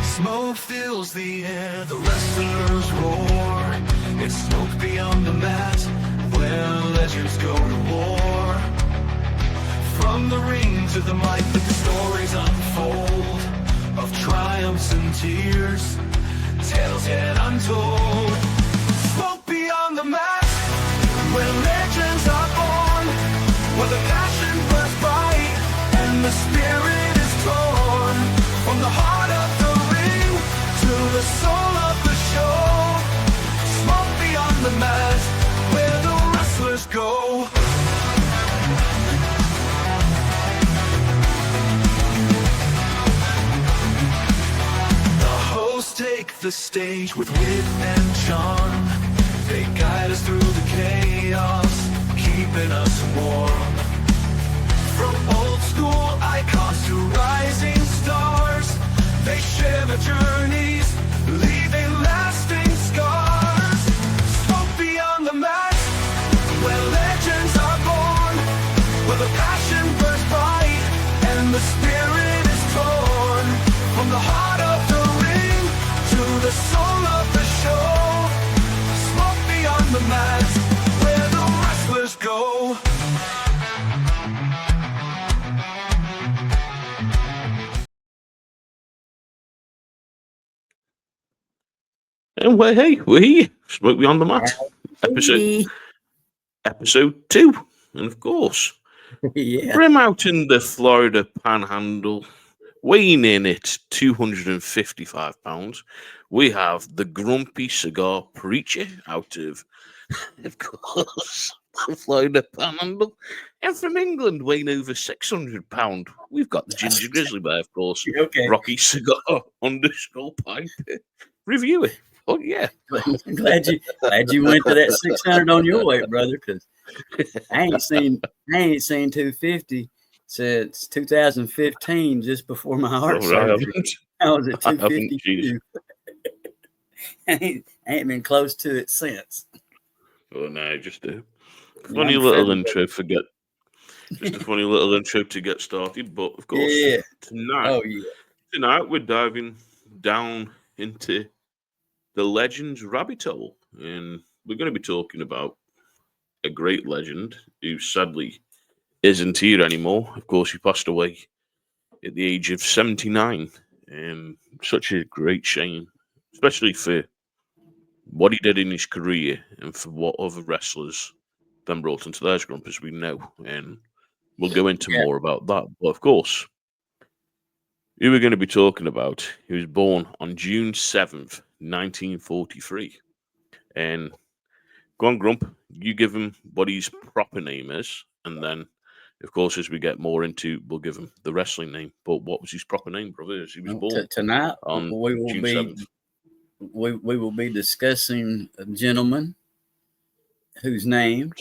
Smoke fills the air, the wrestlers roar. It's smoke beyond the mat, where legends go to war. From the ring to the mic, the stories unfold of triumphs and tears, tales yet untold. Smoke beyond the mat, where legends are born, where the passion burns bright and the spirit is torn. From the heart of the ring to the soul of the show, smoke beyond the mat, where the wrestlers go. Take the stage with wit and charm. They guide us through the chaos, keeping us warm. From old school icons to rising stars, they share their journeys, leaving lasting scars. Smoke beyond the mat, where legends are born, where the passion burns bright and the spirit is torn. From the heart of the the soul of the show, smoke beyond the mat, where the wrestlers go. And we Smoke Beyond the Mat, episode 2, and of course, Brim out in the Florida Panhandle, weighing in at 255 pounds. We have the Grumpy Cigar Preacher out of course, the Florida Panhandle. And from England, weighing over 600 pounds, we've got the Ginger Grizzly Bear, of course. Okay. Rocky Cigar _Piper. Review it. Oh, yeah. glad you went to that 600 on your weight, brother, because I ain't seen 250 since 2015, just before my heart surgery. I was at 252. I ain't been close to it since. Oh no, just a funny little intro. Just a funny little intro to get started. But of course, tonight we're diving down into the Legends rabbit hole, and we're going to be talking about a great legend who sadly isn't here anymore. Of course, he passed away at the age of 79. Such a great shame, especially for what he did in his career and for what other wrestlers then brought into their scrump, as we know. And we'll go into more about that. But of course, who we're going to be talking about, he was born on June 7th, 1943. And go on, Grump, you give him what his proper name is, and then of course, as we get more into, we'll give him the wrestling name. But what was his proper name, brother? He was born tonight. On June 7th. We will be discussing a gentleman whose name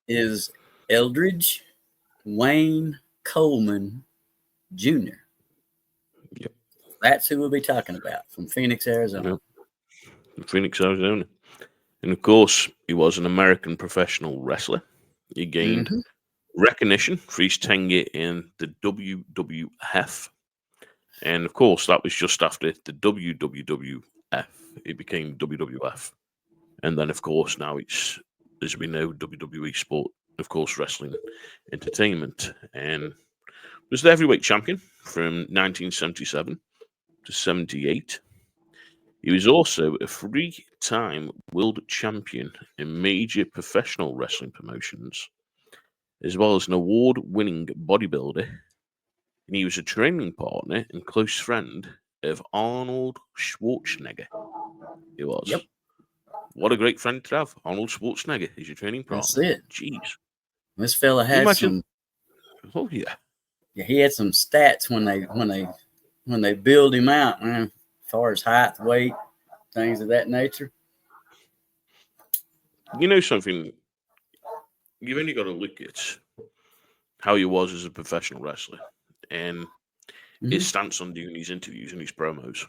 is Eldridge Wayne Coleman Jr. Yep. That's who we'll be talking about, from Phoenix, Arizona. Yep. From Phoenix, Arizona. And of course, he was an American professional wrestler. He gained recognition for his tenure in the WWF. And of course, that was just after the WWF. It became WWF. And then, of course, now it's, as we know, WWE Sport, of course, Wrestling Entertainment. And was the heavyweight champion from 1977 to 78. He was also a 3-time world champion in major professional wrestling promotions, as well as an award-winning bodybuilder. And he was a training partner and close friend of Arnold Schwarzenegger. He was. Yep. What a great friend to have. Arnold Schwarzenegger is your training partner. That's it. Jeez. This fella had some. Oh yeah. Yeah, he had some stats when they build him out, man, as far as height, weight, things of that nature. You know something? You've only got to look at how he was as a professional wrestler and his stance on doing his interviews and his promos.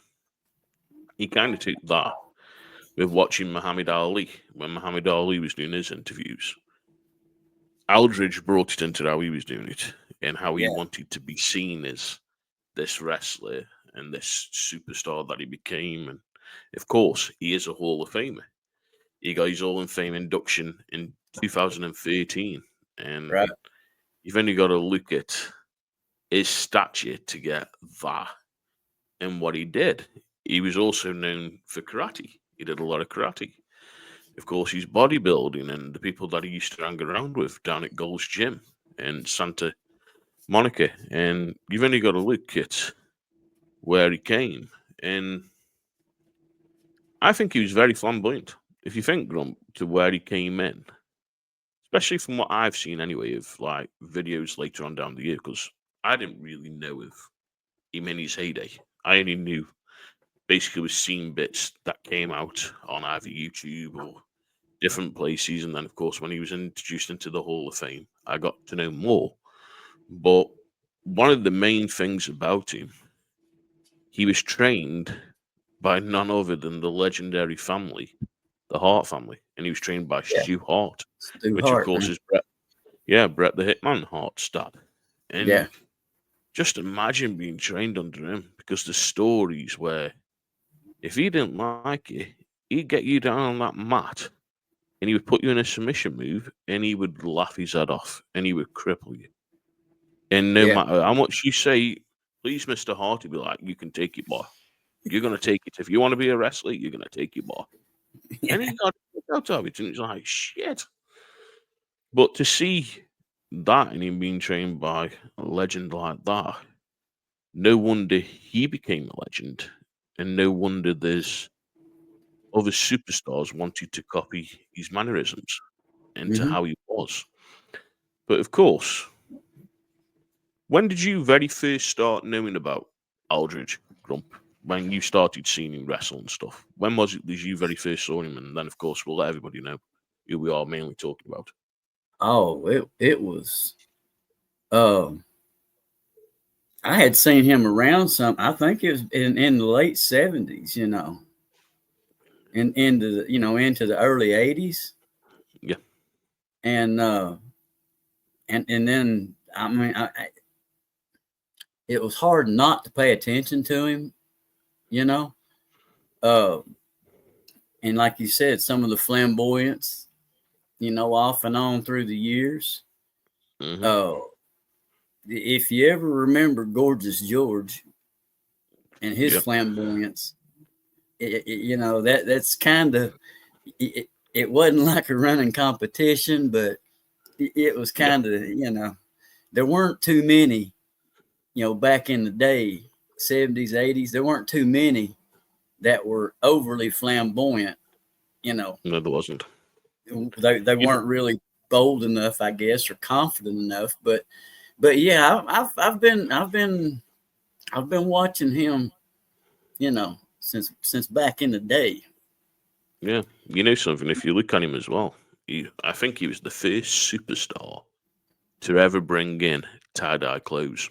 He kind of took that with watching Muhammad Ali when Muhammad Ali was doing his interviews. Aldridge brought it into how he was doing it and how he Yeah. wanted to be seen as this wrestler and this superstar that he became. And of course, he is a Hall of Famer. He got his Hall of Fame induction in 2013. And Right. you've only got to look at his stature to get that and what he did. He was also known for karate. He did a lot of karate. Of course, he's bodybuilding and the people that he used to hang around with down at Gold's Gym in Santa Monica. And you've only got to look at where he came. And I think he was very flamboyant. If you think, Grump, to where he came in, especially from what I've seen anyway, of like videos later on down the year, because I didn't really know of him in his heyday. I only knew basically was seeing bits that came out on either YouTube or different places. And then, of course, when he was introduced into the Hall of Fame, I got to know more. But one of the main things about him, he was trained by none other than the legendary family, the Hart family, and he was trained by Yeah. Stu Hart, Stu which of Hart, course man. is Brett. Yeah, Brett the Hitman Hart's dad. And Yeah. just imagine being trained under him, because the stories where if he didn't like you, he'd get you down on that mat and he would put you in a submission move and he would laugh his head off and he would cripple you. And no Yeah. matter how much you say, please, Mr. Hart, he'd be like, you can take it, boy. You're going to take it. If you want to be a wrestler, you're going to take it, boy. And he got out of it and he's like, shit. But to see that and him being trained by a legend like that, no wonder he became a legend. And no wonder there's other superstars wanted to copy his mannerisms into Hmm. how he was. But of course, when did you very first start knowing about Aldridge Grump? When you started seeing him wrestle and stuff? When was it that you very first saw him? And then, of course, we'll let everybody know who we are mainly talking about. Oh, it was. Um, I had seen him around some. I think it was in the late 70s. Into the early 80s, Yeah. and then I mean, it was hard not to pay attention to him. You know, uh, and like you said, some of the flamboyance, off and on through the years. Hmm. Uh, if you ever remember Gorgeous George and his Yeah. flamboyance, that's kind of it wasn't like a running competition, but it was Yeah. kind of there weren't too many back in the day, 70s, 80s, there weren't too many that were overly flamboyant. No, there wasn't. They You know, weren't really bold enough, I guess, or confident enough. But yeah, I've been watching him, since back in the day. yeah. You know something? If you look at him as well, I think he was the first superstar to ever bring in tie-dye clothes.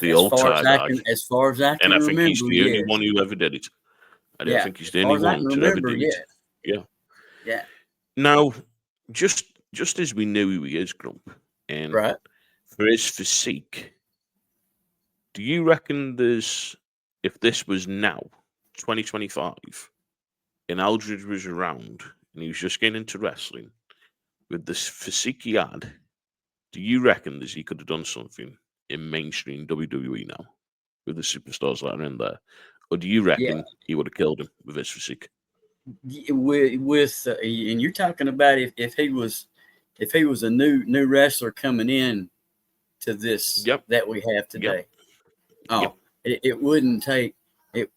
The As old far as I tie-dye. can, as far as I And can I think he's remember, the only yes, one who ever did it. I don't yeah. think he's As the far only as I can one to ever remember, do it. yes, Yeah. yeah, Now, just as we know who he is, Grump, and right. for his physique, do you reckon if this was now, 2025, and Aldridge was around and he was just getting into wrestling with this physique he had, do you reckon that he could have done something in mainstream WWE now with the superstars that are in there? Or do you Yeah, reckon he would have killed him with his physique? with and you're talking about if he was a new wrestler coming in to this Yep. that we have Yep. today. Yep. Oh, it wouldn't take it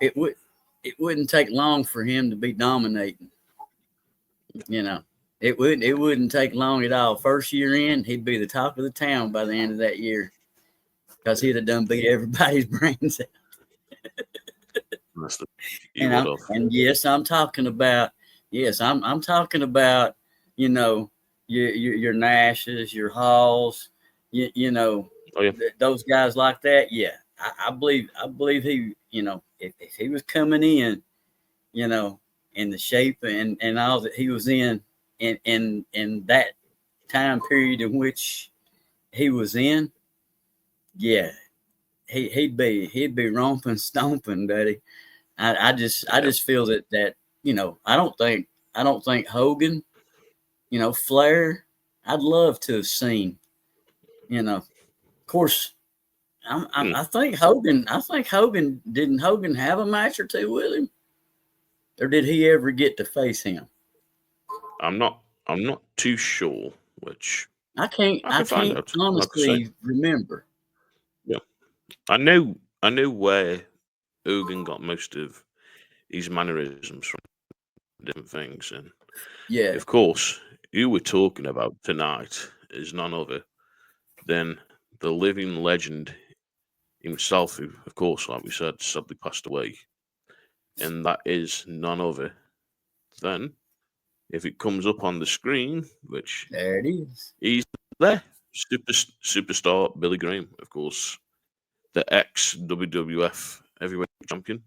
wouldn't take long for him to be dominating. It wouldn't take long at all. First year in, he'd be the talk of the town by the end of that year because he'd have done beat everybody's brains out. That's the, he would have. And yes, I'm talking about I'm talking about your Nashes, your Halls, Oh, yeah. those guys like that. Yeah, I believe he if he was coming in in the shape and all that he was in that time period in which he was in, yeah, he'd be romping, stomping, buddy. I just feel that I don't think Hogan, Flair. I'd love to have seen, of course. I think Hogan. Didn't Hogan have a match or two with him, or did he ever get to face him? I'm not too sure. Which I can't. I I can find can't out. Like I say, honestly remember. yeah, I know where Hogan got most of his mannerisms from different things, and Yeah, of course, who we're talking about tonight is none other than the living legend himself, who, of course, like we said, sadly passed away, and that is none other than, if it comes up on the screen, which there it is. he's there, superstar Billy Graham, of course, the ex WWF heavyweight champion,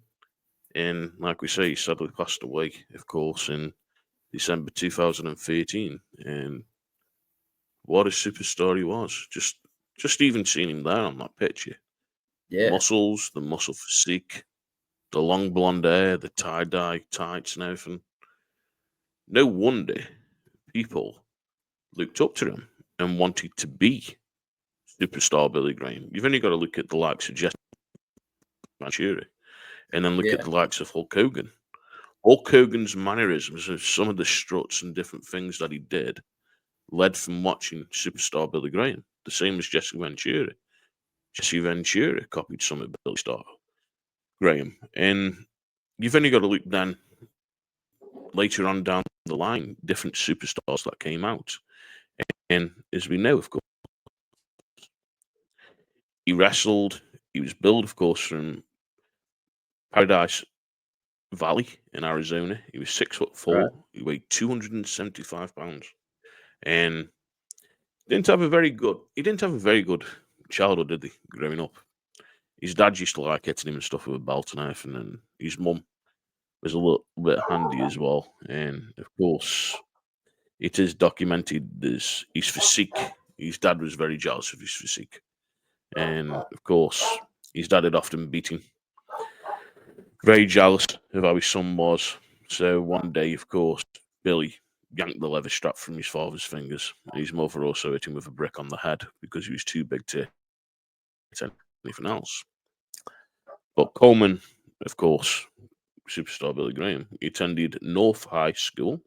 and like we say, he sadly passed away, of course, in December 2013, and what a superstar he was. Just even seeing him there on that picture. Yeah, Muscles, the muscle physique, the long blonde hair, the tie-dye tights and everything. No wonder people looked up to him and wanted to be superstar Billy Graham. You've only got to look at the likes of Jesse Ventura and then look at yeah, the likes of Hulk Hogan. Hulk Hogan's mannerisms of some of the struts and different things that he did led from watching superstar Billy Graham, the same as Jesse Ventura. Jesse Ventura copied some of Billy Star Graham. And you've only got to look then later on down the line, different superstars that came out. And as we know, of course, he wrestled. He was billed, of course, from Paradise Valley in Arizona. He was 6'4". right. He weighed 275 pounds, and didn't have a very good. He didn't have a very good childhood, did he? Growing up, his dad used to like hitting him and stuff with a belt and everything, and his mum was a little bit handy as well. And of course, it is documented as his physique. His dad was very jealous of his physique, and of course, his dad had often beat him. Very jealous of how his son was. So one day, of course, Billy yanked the leather strap from his father's fingers. And his mother also hit him with a brick on the head because he was too big to hit anything else. But Coleman, of course, superstar Billy Graham, he attended North High School,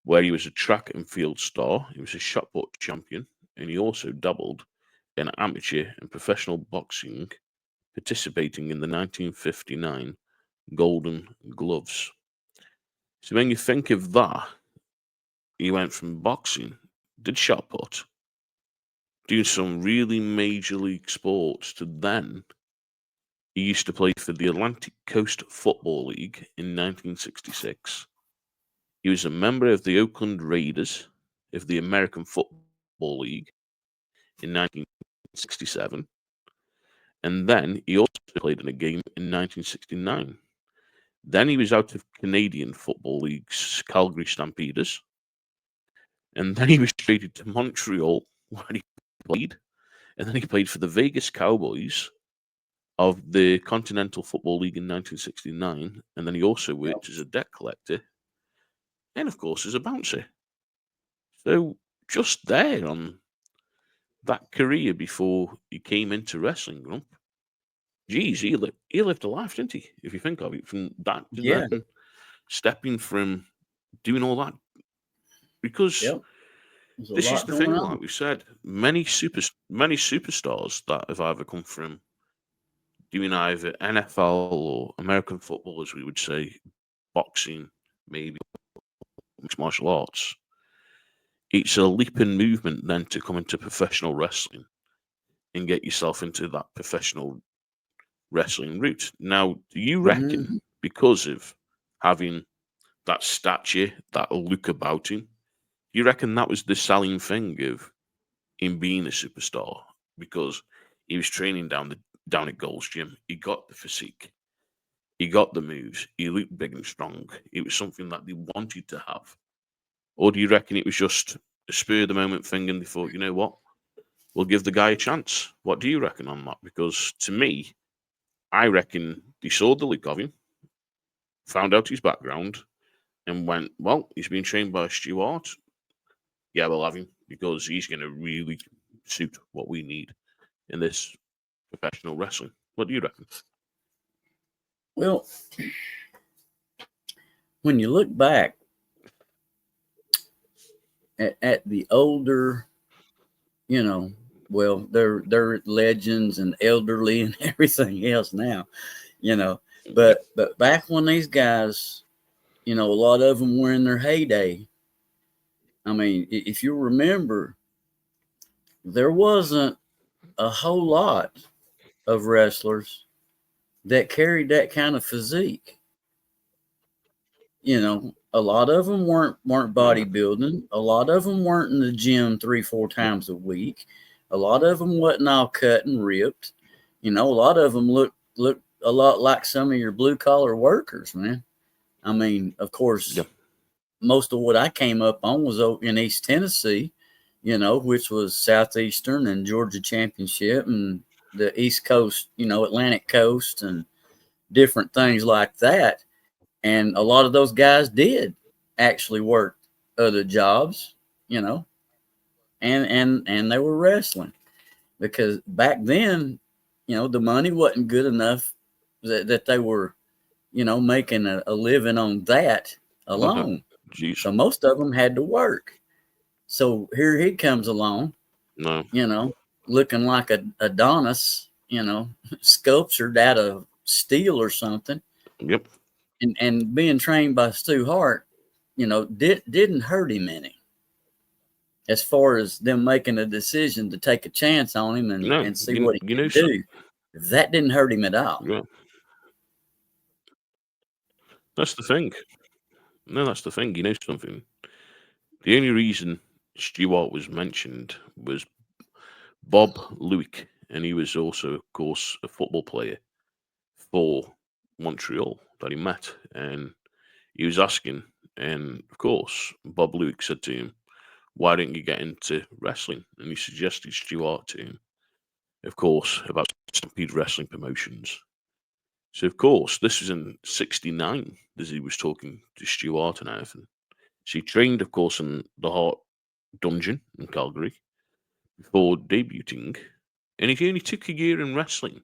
where he was a track and field star. He was a shot put champion, and he also dabbled in amateur and professional boxing, participating in the 1959 Golden Gloves. So when you think of that, he went from boxing, did shot put, doing some really major league sports, to then he used to play for the Atlantic Coast Football League in 1966. He was a member of the Oakland Raiders of the American Football League in 1967. And then he also played in a game in 1969. Then he was out of Canadian Football League's Calgary Stampeders. And then he was traded to Montreal, where he played. And then he played for the Vegas Cowboys of the Continental Football League in 1969. And then he also worked as a debt collector and, of course, as a bouncer. So just there on that career before he came into wrestling, Grump, geez, he lived a life, didn't he? If you think of it, from that to Yeah, then, stepping from doing all that, because yep. There's a this is lot the going thing, on. like we said, many superstars that have either come from doing either NFL or American football, as we would say, boxing, maybe mixed martial arts. It's a leap in movement then to come into professional wrestling and get yourself into that professional wrestling route. Now, do you reckon, Hmm. because of having that stature, that look about him, you reckon that was the selling thing of him being a superstar? Because he was training down at Gold's Gym, he got the physique, he got the moves, he looked big and strong. It was something that they wanted to have. Or do you reckon it was just a spur of the moment thing, and they thought, you know what, we'll give the guy a chance. What do you reckon on that? Because to me, I reckon they saw the look of him, found out his background, and went, well, he's been trained by Stewart. Yeah, we'll have him because he's going to really suit what we need in this professional wrestling. What do you reckon? Well, when you look back at the older, well, they're legends and elderly and everything else now, but back when these guys, a lot of them were in their heyday. I mean, if you remember, there wasn't a whole lot of wrestlers that carried that kind of physique. A lot of them weren't bodybuilding. A lot of them weren't in the gym 3-4 times a week. A lot of them wasn't all cut and ripped. A lot of them looked a lot like some of your blue collar workers, man. I mean, of course, most of what I came up on was in East Tennessee, which was Southeastern and Georgia Championship and the East Coast, Atlantic Coast and different things like that. And a lot of those guys did actually work other jobs, and they were wrestling because back then, the money wasn't good enough that they were, making a living on that alone. So most of them had to work. So here he comes along, looking like Adonis, sculptured out of steel or something. Yep. And being trained by Stu Hart, didn't hurt him any. As far as them making a decision to take a chance on him and see what he can do, that didn't hurt him at all. Yeah. That's the thing. No, that's the thing. You know something? The only reason Stewart was mentioned was Bob Lewick, and he was also, of course, a football player for Montreal that he met, and he was asking, and of course, Bob Lewick said to him, "Why don't you get into wrestling?" And he suggested Stewart to him, of course, about Stampede Wrestling Promotions. So, of course, this was in '69 as he was talking to Stewart and everything. So he trained, of course, in the Hart Dungeon in Calgary before debuting, and he only took a year in wrestling.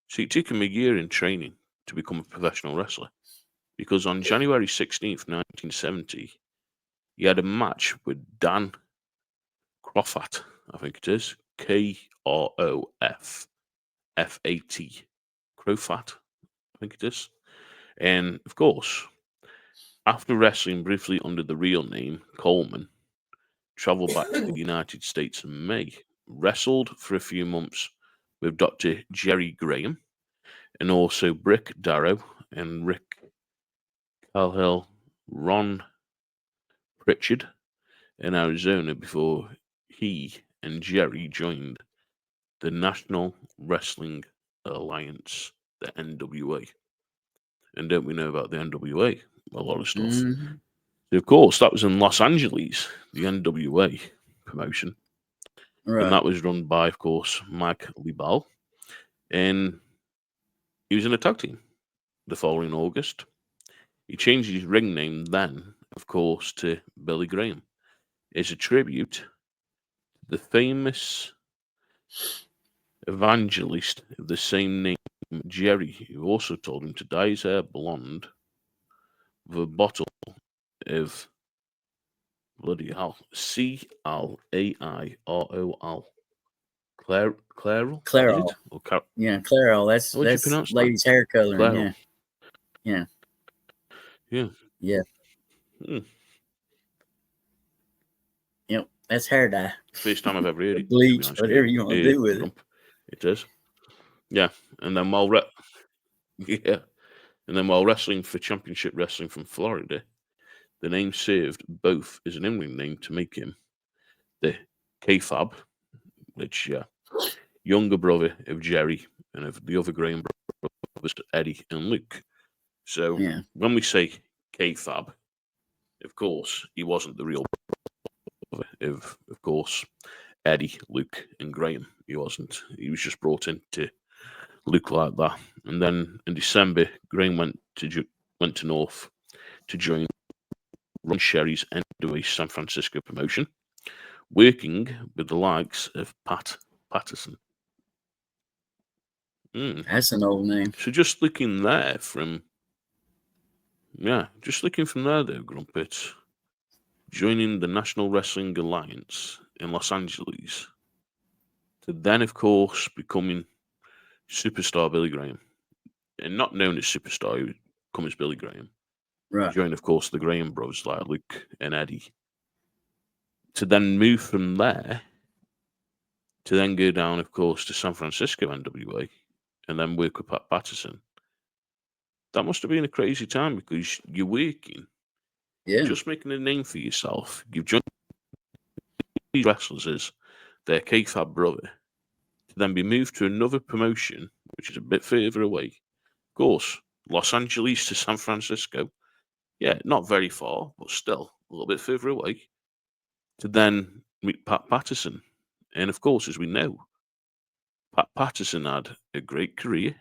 So it took him a year in training to become a professional wrestler. Because on January 16th, 1970, he had a match with Dan Crofat, I think it is, Krofat, Crofat, I think it is. And of course, after wrestling briefly under the real name, Coleman, travelled back to the United States in May, wrestled for a few months with Dr. Jerry Graham, and also Brick Darrow and Rick Calhill, Ron Pritchard in Arizona before he and Jerry joined the National Wrestling Alliance, the NWA. And don't we know about the NWA? A lot of stuff. Mm-hmm. So of course, that was in Los Angeles, the NWA promotion. Right. And that was run by, of course, Mike Libal. And he was in a tag team the following August. He changed his ring name then, of course, to Billy Graham. As a tribute to the famous evangelist of the same name, Jerry, who also told him to dye his hair blonde with a bottle of bloody hell, Clairol. Clairol. Yeah, Clairol. That's ladies' hair coloring. Clairol. Yeah. Yep, that's hair dye. First time I've ever heard it. Bleach, whatever you want to do with it. It is. Yeah, and then while wrestling for Championship Wrestling from Florida, the name served both as an in-ring name to make him the K-Fab, which younger brother of Jerry and of the other Graham brothers, Eddie and Luke. So when we say K-Fab, of course, he wasn't the real brother. father of course, Eddie, Luke, and Graham. He wasn't. He was just brought in to look like that. And then in December, Graham went to North to join Ron Sherry's NWA San Francisco promotion, working with the likes of Pat Patterson. That's an old name. So just looking there from there, though, Grumpet, joining the National Wrestling Alliance in Los Angeles, to then, of course, becoming Superstar Billy Graham, and not known as Superstar, he would come as Billy Graham. Right. Join, of course, the Graham Bros like Luke and Eddie. To then move from there, to then go down, of course, to San Francisco NWA, and then work with Pat Patterson. That must have been a crazy time because you're working, just making a name for yourself. You've joined these wrestlers as their kayfabe brother, to then be moved to another promotion, which is a bit further away. Of course, Los Angeles to San Francisco. Yeah, not very far, but still a little bit further away. To then meet Pat Patterson. And of course, as we know, Pat Patterson had a great career.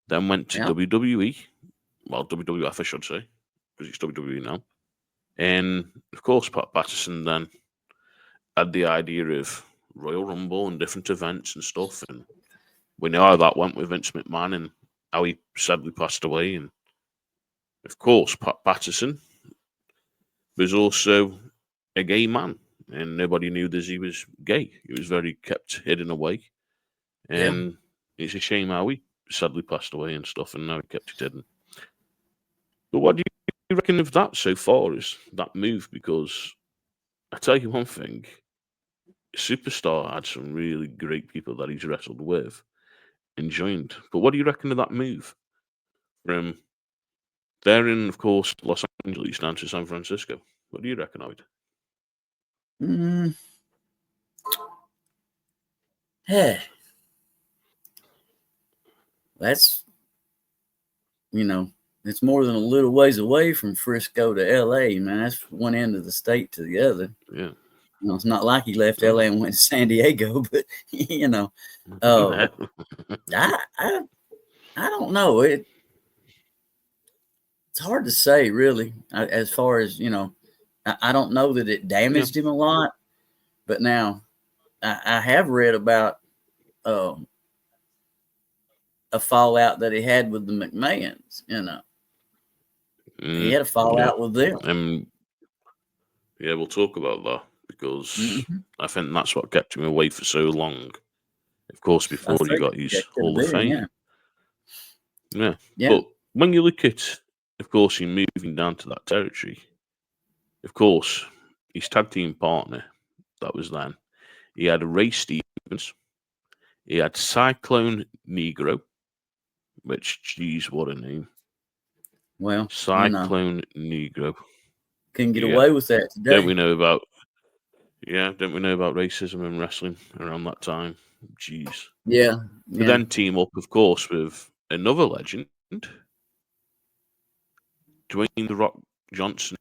Then went to WWE. Well, WWF, I should say, because it's WWE now. And of course, Pat Patterson then had the idea of Royal Rumble and different events and stuff. And we know how that went with Vince McMahon and how he sadly passed away. And of course, Pat Patterson was also a gay man, and nobody knew that he was gay. He was very kept hidden away. And it's a shame how he sadly passed away and stuff, and now he kept it hidden. But what do you reckon of that so far, is that move? Because I tell you one thing, Superstar had some really great people that he's wrestled with and joined. But what do you reckon of that move from there in, of course, Los Angeles down to San Francisco? What do you reckon of it? Hey, that's, it's more than a little ways away from Frisco to L.A., man. That's one end of the state to the other. Yeah. It's not like he left L.A. and went to San Diego, but, I don't know. It's hard to say, really, as far as, I don't know that it damaged him a lot, but now I have read about a fallout that he had with the McMahons, He had a fallout with them. We'll talk about that because I think that's what kept him away for so long. Of course, before he got his Hall of Fame. Yeah. But when you look at, of course, him moving down to that territory, of course, his tag team partner, that was then, he had Ray Stevens, he had Cyclone Negro, which, geez, what a name. Well, Cyclone Negro. Couldn't get away with that today. Don't we know about racism in wrestling around that time? Jeez. Yeah. But then team up, of course, with another legend, Dwayne The Rock Johnson,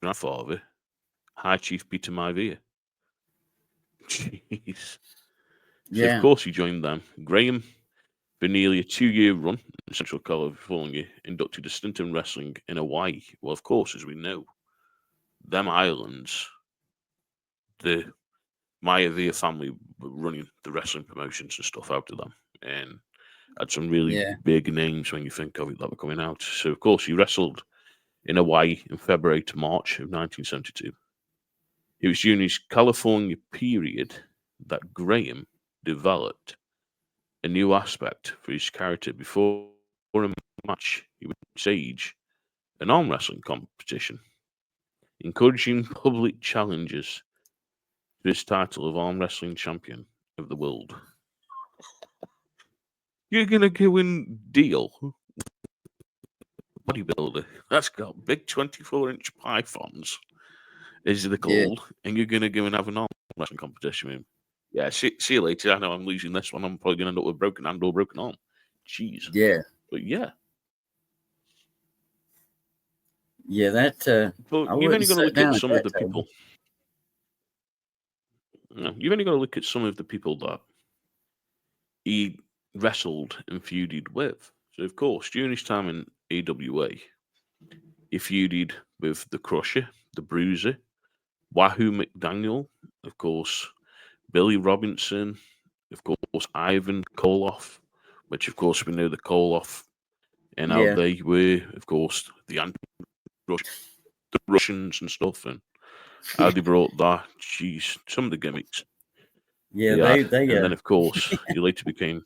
grandfather, High Chief Peter Maivia. Jeez. So, of course, he joined them. Graham, for nearly a 2-year run in Central California, inducted a stint in wrestling in Hawaii. Well, of course, as we know, them islands, the Maivia family were running the wrestling promotions and stuff out of them, and had some really big names when you think of it that were coming out. So, of course, he wrestled in Hawaii in February to March of 1972. It was during his California period that Graham developed a new aspect for his character. Before a match, he would stage an arm wrestling competition, encouraging public challenges to his title of arm wrestling champion of the world. You're gonna go and deal bodybuilder that's got big 24-inch pythons, as they're called, and you're gonna go and have an arm wrestling competition with him. Yeah, see you later. I know I'm losing this one. I'm probably gonna end up with a broken hand or broken arm. Jeez. Yeah. But yeah. Yeah, that But I you've only wouldn't got to sit look at down at some of that the table. people. No, you've only got to look at some of the people that he wrestled and feuded with. So, of course, during his time in AWA, he feuded with the Crusher, the Bruiser, Wahoo McDaniel, of course, Billy Robinson, of course, Ivan Koloff, which, of course, we know the Koloff and how Yeah, they were, of course, the Russians and stuff, and how they brought that. Jeez, some of the gimmicks yeah, they had. they And then, of course, he later became,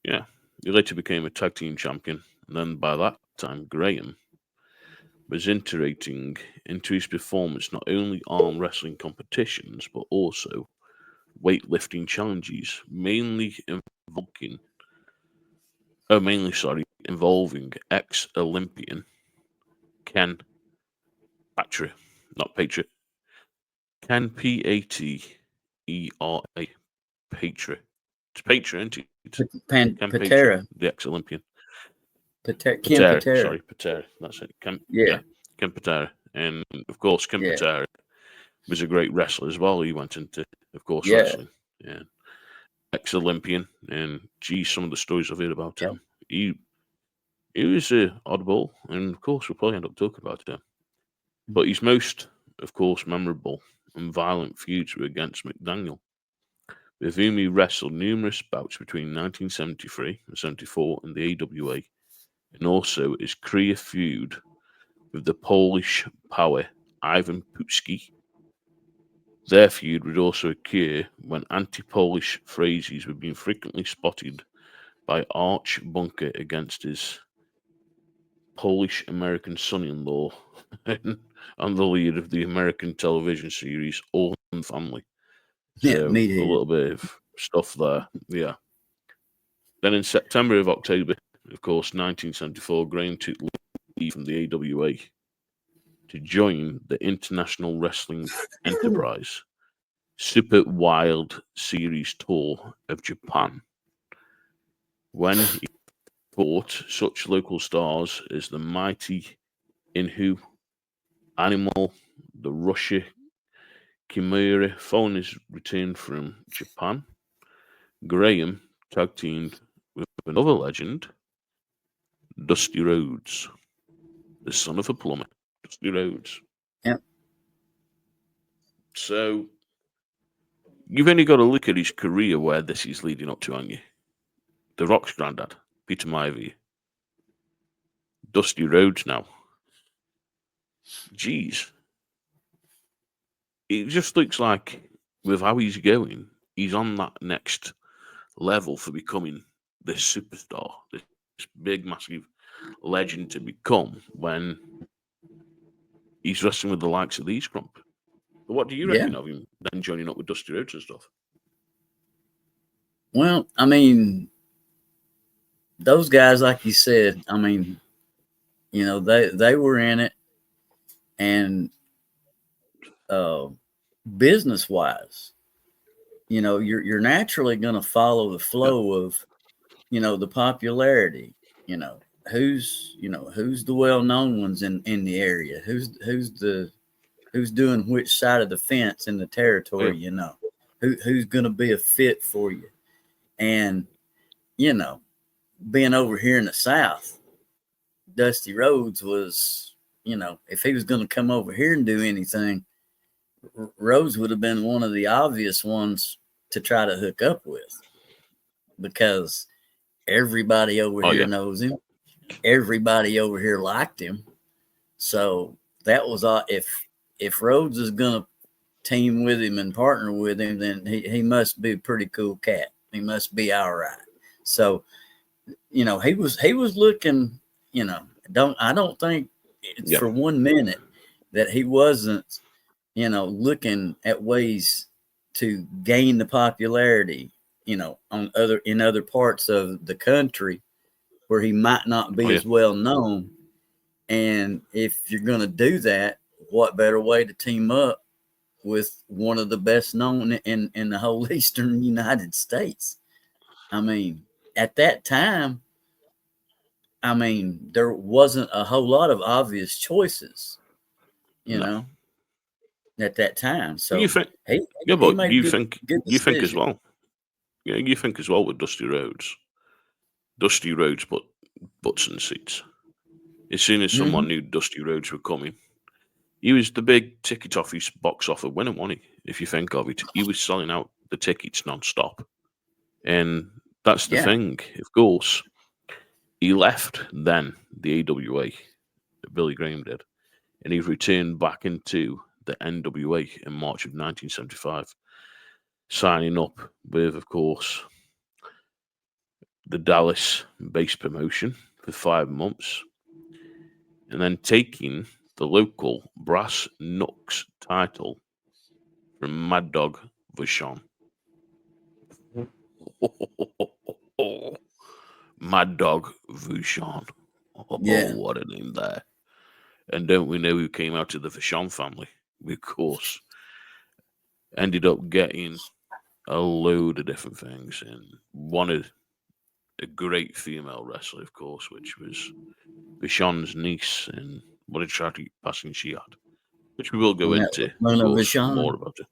yeah, he later became a tag team champion. And then by that time, Graham was iterating into his performance not only arm wrestling competitions, but also weightlifting challenges, involving ex-Olympian Ken Patra, not Patriot, Ken Patera, Patra. It's Patra, isn't it? Ken Patra, Patera, the ex-Olympian. Ken Patera, Patera. sorry, Patera. That's it. Yeah, Ken Patera. And of course, Ken yeah, Patera was a great wrestler as well. He went into, of course, yeah, wrestling. Yeah. Ex-Olympian. And geez, some of the stories I've heard about yeah. him. He was oddball. And of course, we'll probably end up talking about him. But his most, of course, memorable and violent feuds were against McDaniel, with whom he wrestled numerous bouts between 1973 and 74 in the AWA, and also his career feud with the Polish power Ivan Putski. Their feud would also occur when anti-Polish phrases were being frequently spotted by Arch Bunker against his Polish-American son-in-law and the lead of the American television series All in the Family. Yeah, So a meathead. little bit of stuff there. Yeah. Then in September of October, of course, 1974, Graham took leave from the AWA to join the International Wrestling Enterprise Super Wild Series Tour of Japan. When he fought such local stars as the mighty Inhu, Animal, the Russia Kimura, following his return from Japan, Graham tag teamed with another legend, Dusty Rhodes, the son of a plumber, Dusty Rhodes. Yeah, So you've only got to look at his career where this is leading up to, haven't you? The Rock's granddad, Peter Maivia, Dusty Rhodes now. Jeez. It just looks like, with how he's going, he's on that next level for becoming this superstar, this big, massive legend to become when he's wrestling with the likes of these crump. But what do you yeah. reckon of him then joining up with Dusty Rhodes and stuff? Well, I mean, those guys, like you said, I mean, they were in it, and business wise, you're naturally going to follow the Yeah. flow of, the popularity. You know, who's the well known ones in the area? Who's doing which side of the fence in the Oh, yeah. territory? Who's going to be a fit for you? And you know, being over here in the South, Dusty Rhodes was, if he was going to come over here and do anything, Rhodes would have been one of the obvious ones to try to hook up with, because everybody over Oh, here yeah. knows him. Everybody over here liked him. So that was if Rhodes is going to team with him and partner with him, then he must be a pretty cool cat. He must be all right. So, he was looking, I don't think it's Yeah. for 1 minute that he wasn't, looking at ways to gain the popularity, in other parts of the country where he might not Oh, be yeah. as well known. And if you're going to do that, what better way to team up with one of the best known in the whole Eastern United States? I mean, at that time, I mean, there wasn't a whole lot of obvious choices, you No. know, at that time. So You think, he yeah, he but made a good you think as decision. well. Yeah, you think as well with Dusty Rhodes. Dusty Rhodes put butts in seats. As soon as someone knew Dusty Rhodes were coming, he was the big ticket office box office winner, wasn't he? If you think of it, he was selling out the tickets non-stop. And that's the Yeah, thing, of course. He left then the AWA, Billy Graham did, and he returned back into the NWA in March of 1975, signing up with, of course, the Dallas based promotion for 5 months, and then taking the local Brass Knucks title from Mad Dog Vachon. Mad Dog Vachon. Oh, yeah, what a name there. And don't we know who came out of the Vachon family? Of course. Ended up getting a load of different things and wanted a great female wrestler, of course, which was Vachon's niece, and what a tragic passing she had, which we will go and that into, was of Mona course, more Vachon. about it.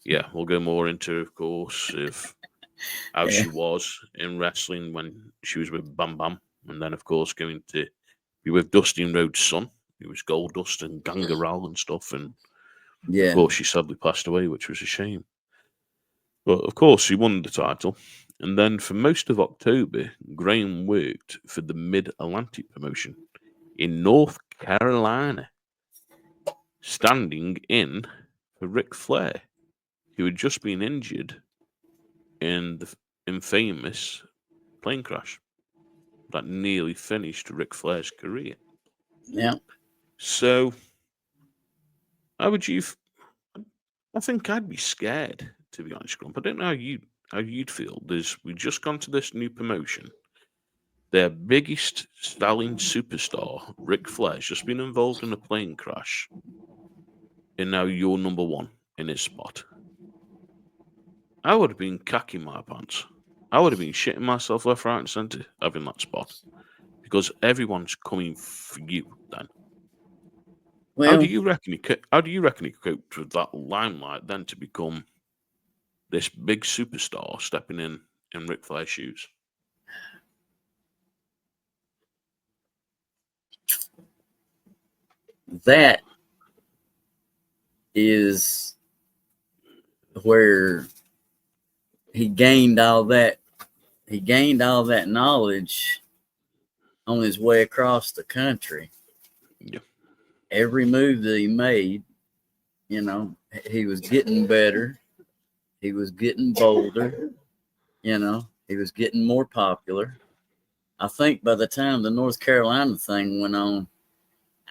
Yeah, we'll go more into, of course, if how Yeah, she was in wrestling when she was with Bam Bam, and then, of course, going to be with Dustin Rhodes' son, who was Goldust and Gangrel and stuff, and of yeah, course, she sadly passed away, which was a shame. But of course, he won the title. And then for most of October, Graham worked for the Mid Atlantic promotion in North Carolina, standing in for Ric Flair, who had just been injured in the infamous plane crash that nearly finished Ric Flair's career. yeah. So, how would you? I think I'd be scared, to be honest, Grump. I don't know how you'd feel. We've just gone to this new promotion. Their biggest selling superstar, Ric Flair's just been involved in a plane crash, and now you're number one in his spot. I would have been cacking my pants. I would have been shitting myself left, right, and centre having that spot because everyone's coming for you. Then, Well, how do you reckon he coped with that limelight then to become this big superstar stepping in Ric Flair's shoes? that is where he gained all that. He gained all that knowledge on his way across the country. Yeah, Every move that he made, you know, he was getting better. He was getting bolder. You know, he was getting more popular. I think by the time the North Carolina thing went on,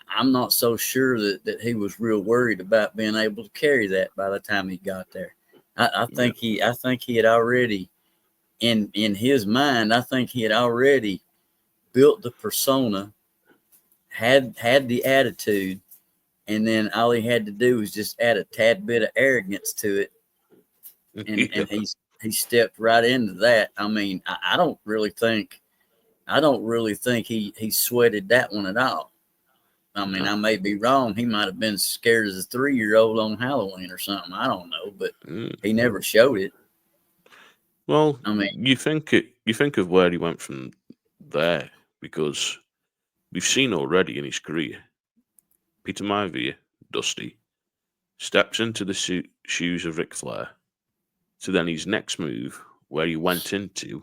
I'm not so sure that he was real worried about being able to carry that by the time he got there. I yeah, think he had already in his mind, I think he had already built the persona, had the attitude, and then all he had to do was just add a tad bit of arrogance to it, and yeah. he stepped right into that. I mean, I don't really think he sweated that one at all. I mean, No. I may be wrong. He might have been scared as a 3-year-old on Halloween or something. I don't know, but Mm. he never showed it. Well, I mean, you think of where he went from there because we've seen already in his career, Peter Maivia, Dusty, steps into the shoes of Ric Flair to then his next move where he went into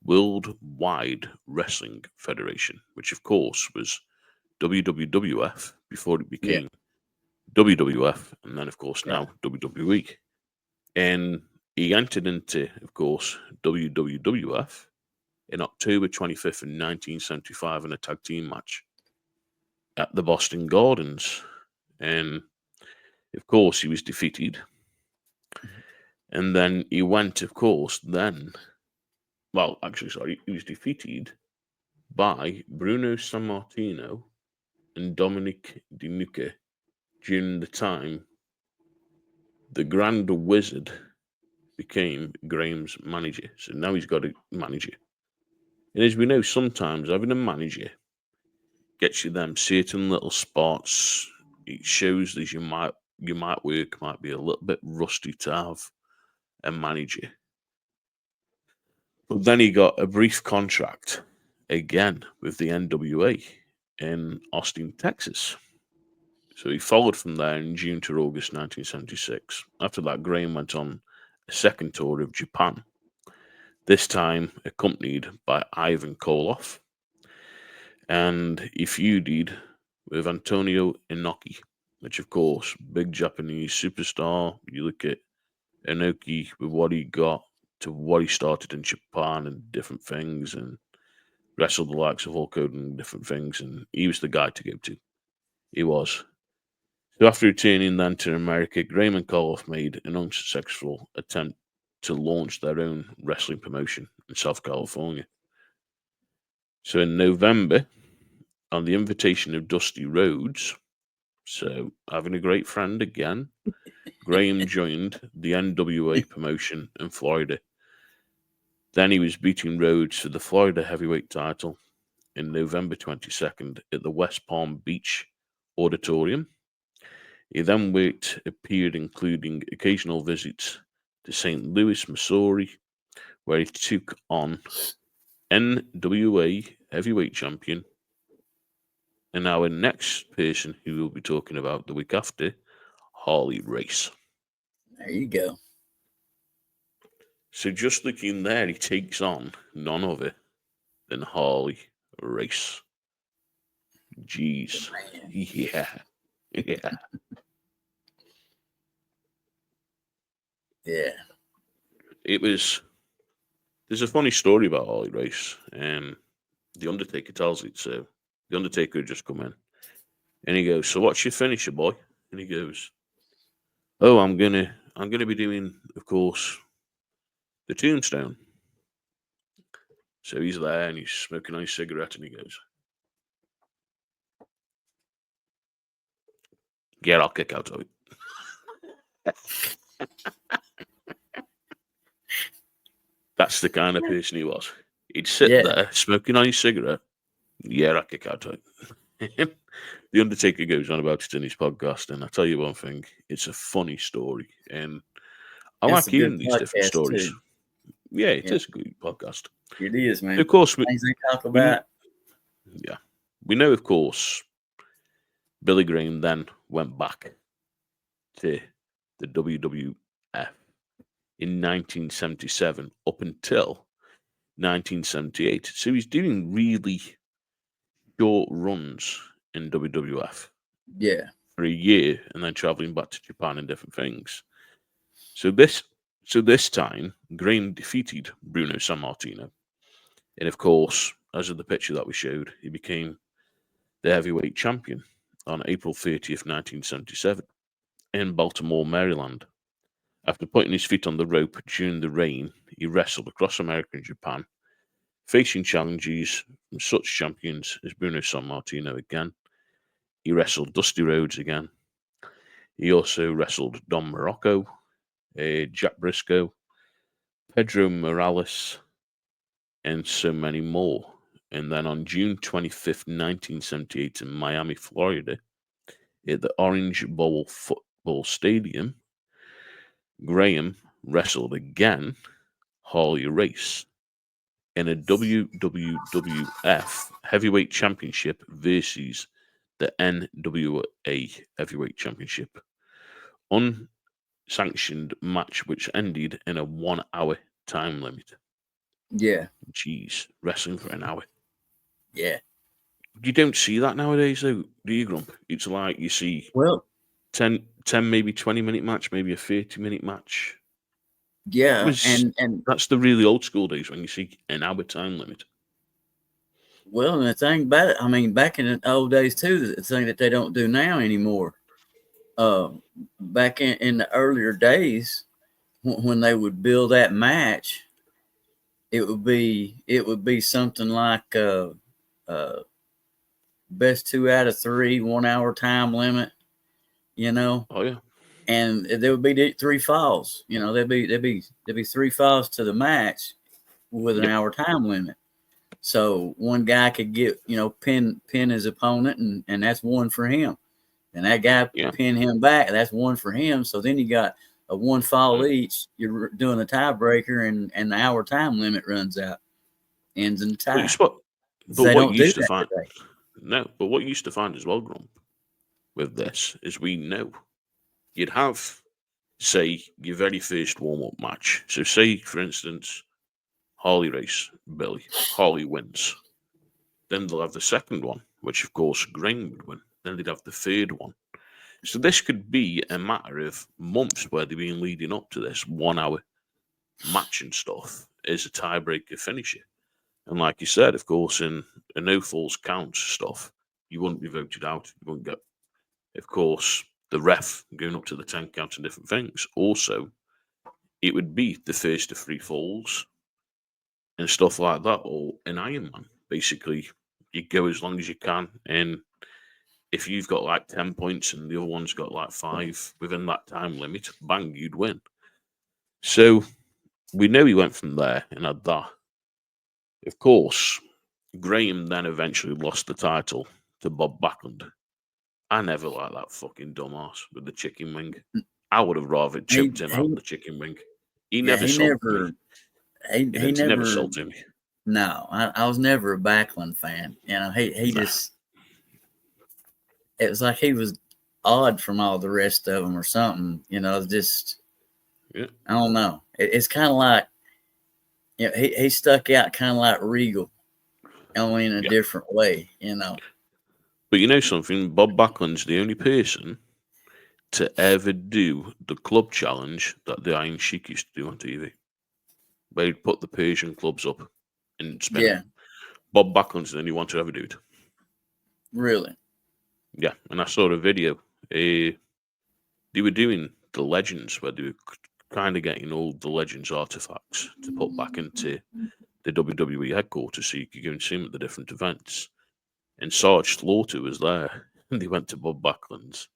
Worldwide Wrestling Federation, which of course was WWF before it yeah, became WWF, and then of course right, now WWE. And he entered into, of course, WWF in October 25th in 1975 in a tag team match at the Boston Gardens. And of course, he was defeated. And then he went, of course, well, actually, sorry, he was defeated by Bruno Sammartino and Dominic DeNucca during the time the Grand Wizard became Graham's manager. So now he's got a manager. And as we know, sometimes having a manager gets you them certain little spots. It shows that your work might be a little bit rusty to have a manager. But then he got a brief contract again with the NWA in Austin, Texas. So he followed from there in June to August 1976. After that, Graham went on a second tour of Japan, this time accompanied by Ivan Koloff, and he feuded with Antonio Inoki, which, of course, big Japanese superstar. You look at Inoki with what he got to what he started in Japan and different things, and wrestled the likes of Hulk Hogan and different things, and he was the guy to go to. He was. So after returning then to America, Graham and Koloff made an unsuccessful attempt to launch their own wrestling promotion in South California. So in November, on the invitation of Dusty Rhodes, so having a great friend again, Graham joined the NWA promotion in Florida. Then he was beating Rhodes for the Florida heavyweight title in November 22nd at the West Palm Beach Auditorium. He then worked a period including occasional visits to St. Louis, Missouri, where he took on NWA heavyweight champion. And our next person who we'll be talking about the week after, Harley Race. There you go. So just looking there, he takes on none other than Harley Race. Jeez. Yeah. Yeah. Yeah. There's a funny story about Harley Race. The Undertaker tells it. So the Undertaker had just come in, and he goes, "So what's your finisher, boy?" And he goes, "Oh, I'm gonna be doing, of course, the Tombstone." So he's there and he's smoking on his cigarette, and he goes, "Get our kick out of it." That's the kind of person he was. He'd sit there smoking on his cigarette. Yeah, I kick out of it. The Undertaker goes on about it in his podcast, and I tell you one thing, it's a funny story, and I like hearing these different stories. Too. Yeah, it is a good podcast. It is, man. Of course, things they talk about. We know, of course, Billy Graham then went back to the WWF in 1977 up until 1978. So he's doing really short runs in WWF. Yeah. For a year, and then traveling back to Japan and different things. So this time, Graham defeated Bruno Sammartino. And of course, as of the picture that we showed, he became the heavyweight champion on April 30th, 1977, in Baltimore, Maryland. After putting his feet on the rope during the rain, he wrestled across America and Japan, facing challenges from such champions as Bruno Sammartino again. He wrestled Dusty Rhodes again. He also wrestled Don Morocco, Jack Briscoe, Pedro Morales, and so many more. And then on June 25th, 1978, in Miami, Florida, at the Orange Bowl Football Stadium, Graham wrestled again Harley Race in a WWF Heavyweight Championship versus the NWA Heavyweight Championship. Unsanctioned match which ended in a 1 hour time limit. Yeah. Jeez, wrestling for an hour. Yeah. You don't see that nowadays, though, do you, Grump? It's like you see 10 maybe 20-minute match, maybe a 30-minute match. Yeah, and that's the really old school days when you see an hour time limit. Well, and the thing about it, I mean, back in the old days too, the thing that they don't do now anymore. Back in the earlier days, when they would build that match, it would be something like best 2 out of 3, 1 hour time limit. Oh yeah. And there would be 3 falls. There'd be 3 falls to the match with an hour time limit. So one guy could get, pin his opponent, and that's one for him. And that guy pin him back, that's one for him. So then you got a one fall each. You're doing a tiebreaker, and the hour time limit runs out, ends in tie. But They what don't you do used to that find, today. no, but what you used to find as well, Grump, with this is we know you'd have, say, your very first warm up match. So, say, for instance, Harley race, Billy. Harley wins. Then they'll have the second one, which of course Graham would win. Then they'd have the third one. So this could be a matter of months where they've been leading up to this 1 hour match and stuff as a tiebreaker finisher. And like you said, of course, in a no falls counts stuff, you wouldn't be voted out. You wouldn't get, of course, the ref going up to the 10 count and different things. Also, it would be the first of 3 falls and stuff like that, or an Ironman. Basically, you go as long as you can, and if you've got like 10 points and the other one's got like 5 within that time limit, bang, you'd win. So we know he went from there and had that. Of course, Graham then eventually lost the title to Bob Backlund. I never liked that fucking dumbass with the chicken wing. I would have rather chipped him out the chicken wing. He never sold me. He never sold to me. No, I was never a Backlund fan. He just, it was like he was odd from all the rest of them or something. Just, I don't know. It's kind of like, he stuck out kind of like Regal, only in a different way, But you know something? Bob Backlund's the only person to ever do the club challenge that the Iron Sheik used to do on TV, where he'd put the Persian clubs up and spin them. Bob Backlund's the only one to ever do it. Really? Yeah, and I saw a video. They were doing the Legends, where they were kind of getting all the Legends artifacts to put back into the WWE headquarters so you could go and see them at the different events. And Sarge Slaughter was there, and they went to Bob Backlund's.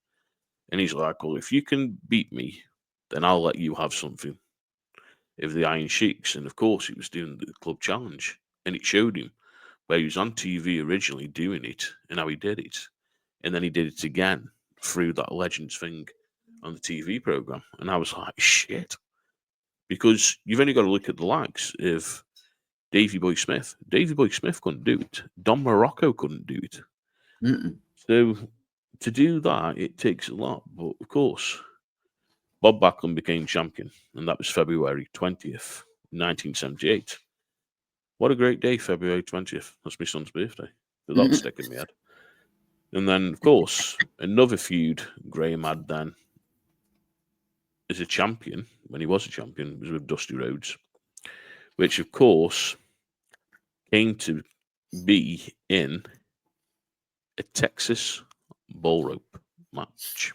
And he's like, well, if you can beat me, then I'll let you have something of the Iron Sheiks. And of course, he was doing the club challenge. And it showed him where he was on TV originally doing it and how he did it. And then he did it again through that Legends thing on the TV program. And I was like, shit. Because you've only got to look at the likes of Davey Boy Smith. Davey Boy Smith couldn't do it. Don Morocco couldn't do it. So to do that, it takes a lot. But of course, Bob Backlund became champion, and that was February 20th, 1978. What a great day, February 20th. That's my son's birthday. So that's sticking in my head. And then, of course, another feud Graham had then as a champion, when he was a champion, was with Dusty Rhodes, which, of course, came to be in a Texas bull rope match.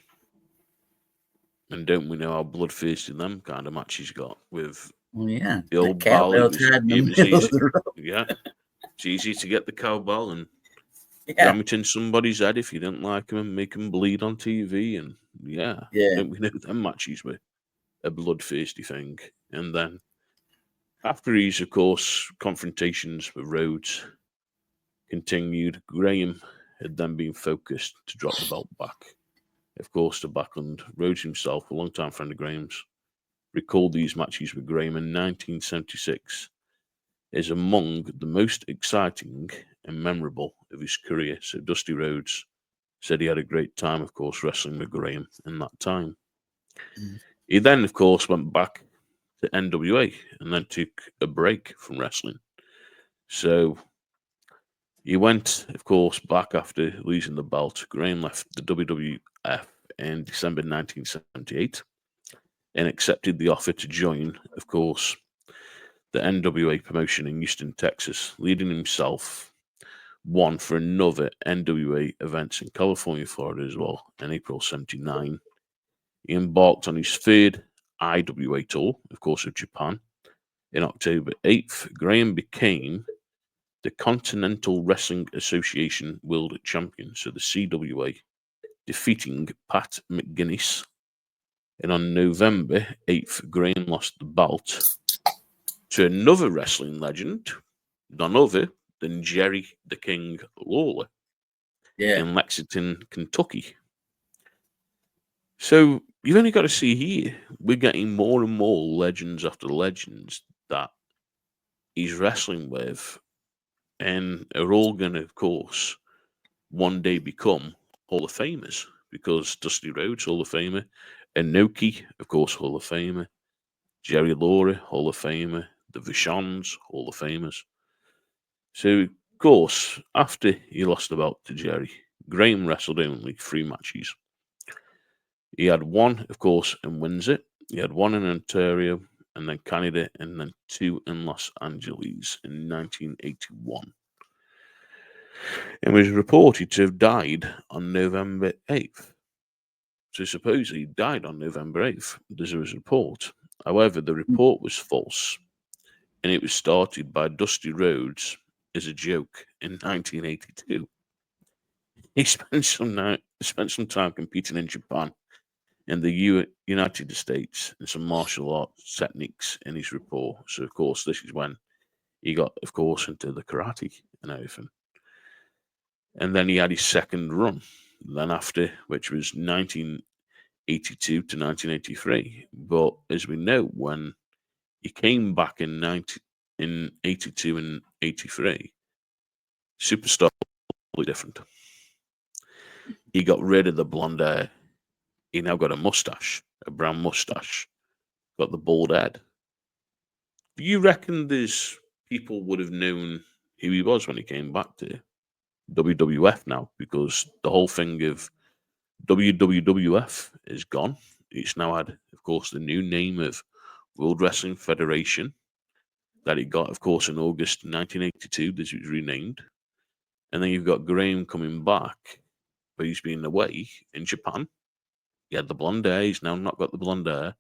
And don't we know how bloodthirsty them kind of matches got with the old ball? It was easy. Yeah, it's easy to get the cowbell and ram it in somebody's head if you didn't like them and make them bleed on TV. And don't we know them matches were a bloodthirsty thing? And then after his, of course, confrontations with Rhodes continued, Graham had then been focused to drop the belt back. Of course, to Backlund. Rhodes himself, a long-time friend of Graham's, recalled these matches with Graham in 1976 as among the most exciting and memorable of his career. So Dusty Rhodes said he had a great time, of course, wrestling with Graham in that time. He then, of course, went back to NWA and then took a break from wrestling. So he went, of course, back after losing the belt. Graham left the WWF in December 1978 and accepted the offer to join, of course, the NWA promotion in Houston, Texas, leading himself one for another NWA events in California, Florida as well in April 79. He embarked on his third IWA tour, of course, of Japan. In October 8th, Graham became the Continental Wrestling Association World Champion, so the CWA, defeating Pat McGuinness. And on November 8th, Graham lost the belt to another wrestling legend, none other than Jerry the King Lawler in Lexington, Kentucky. So you've only got to see here, we're getting more and more legends after legends that he's wrestling with, and are all going to, of course, one day become Hall of Famers, because Dusty Rhodes, Hall of Famer, Inoki, of course, Hall of Famer, Jerry Lawler, Hall of Famer, the Vachons, Hall of Famers. So, of course, after he lost the belt to Jerry, Graham wrestled only 3 matches. He had one, of course, in Windsor. He had one in Ontario, and then Canada, and then 2 in Los Angeles in 1981. And was reported to have died on November 8th. So supposedly he died on November 8th. There was a report. However, the report was false, and it was started by Dusty Rhodes as a joke in 1982. He spent some time competing in Japan and the United States and some martial arts techniques in his report. So, of course, this is when he got, of course, into the karate and everything. And then he had his second run, then after, which was 1982 to 1983. But as we know, when he came back in 82 and 83, Superstar was different. He got rid of the blonde hair. He now got a mustache, a brown mustache, got the bald head. Do you reckon there's people would have known who he was when he came back to WWF now? Because the whole thing of WWF is gone. It's now had, of course, the new name of World Wrestling Federation that it got, of course, in August 1982. This was renamed. And then you've got Graham coming back, but he's been away in Japan. He had the blonde hair. He's now not got the blonde hair. Do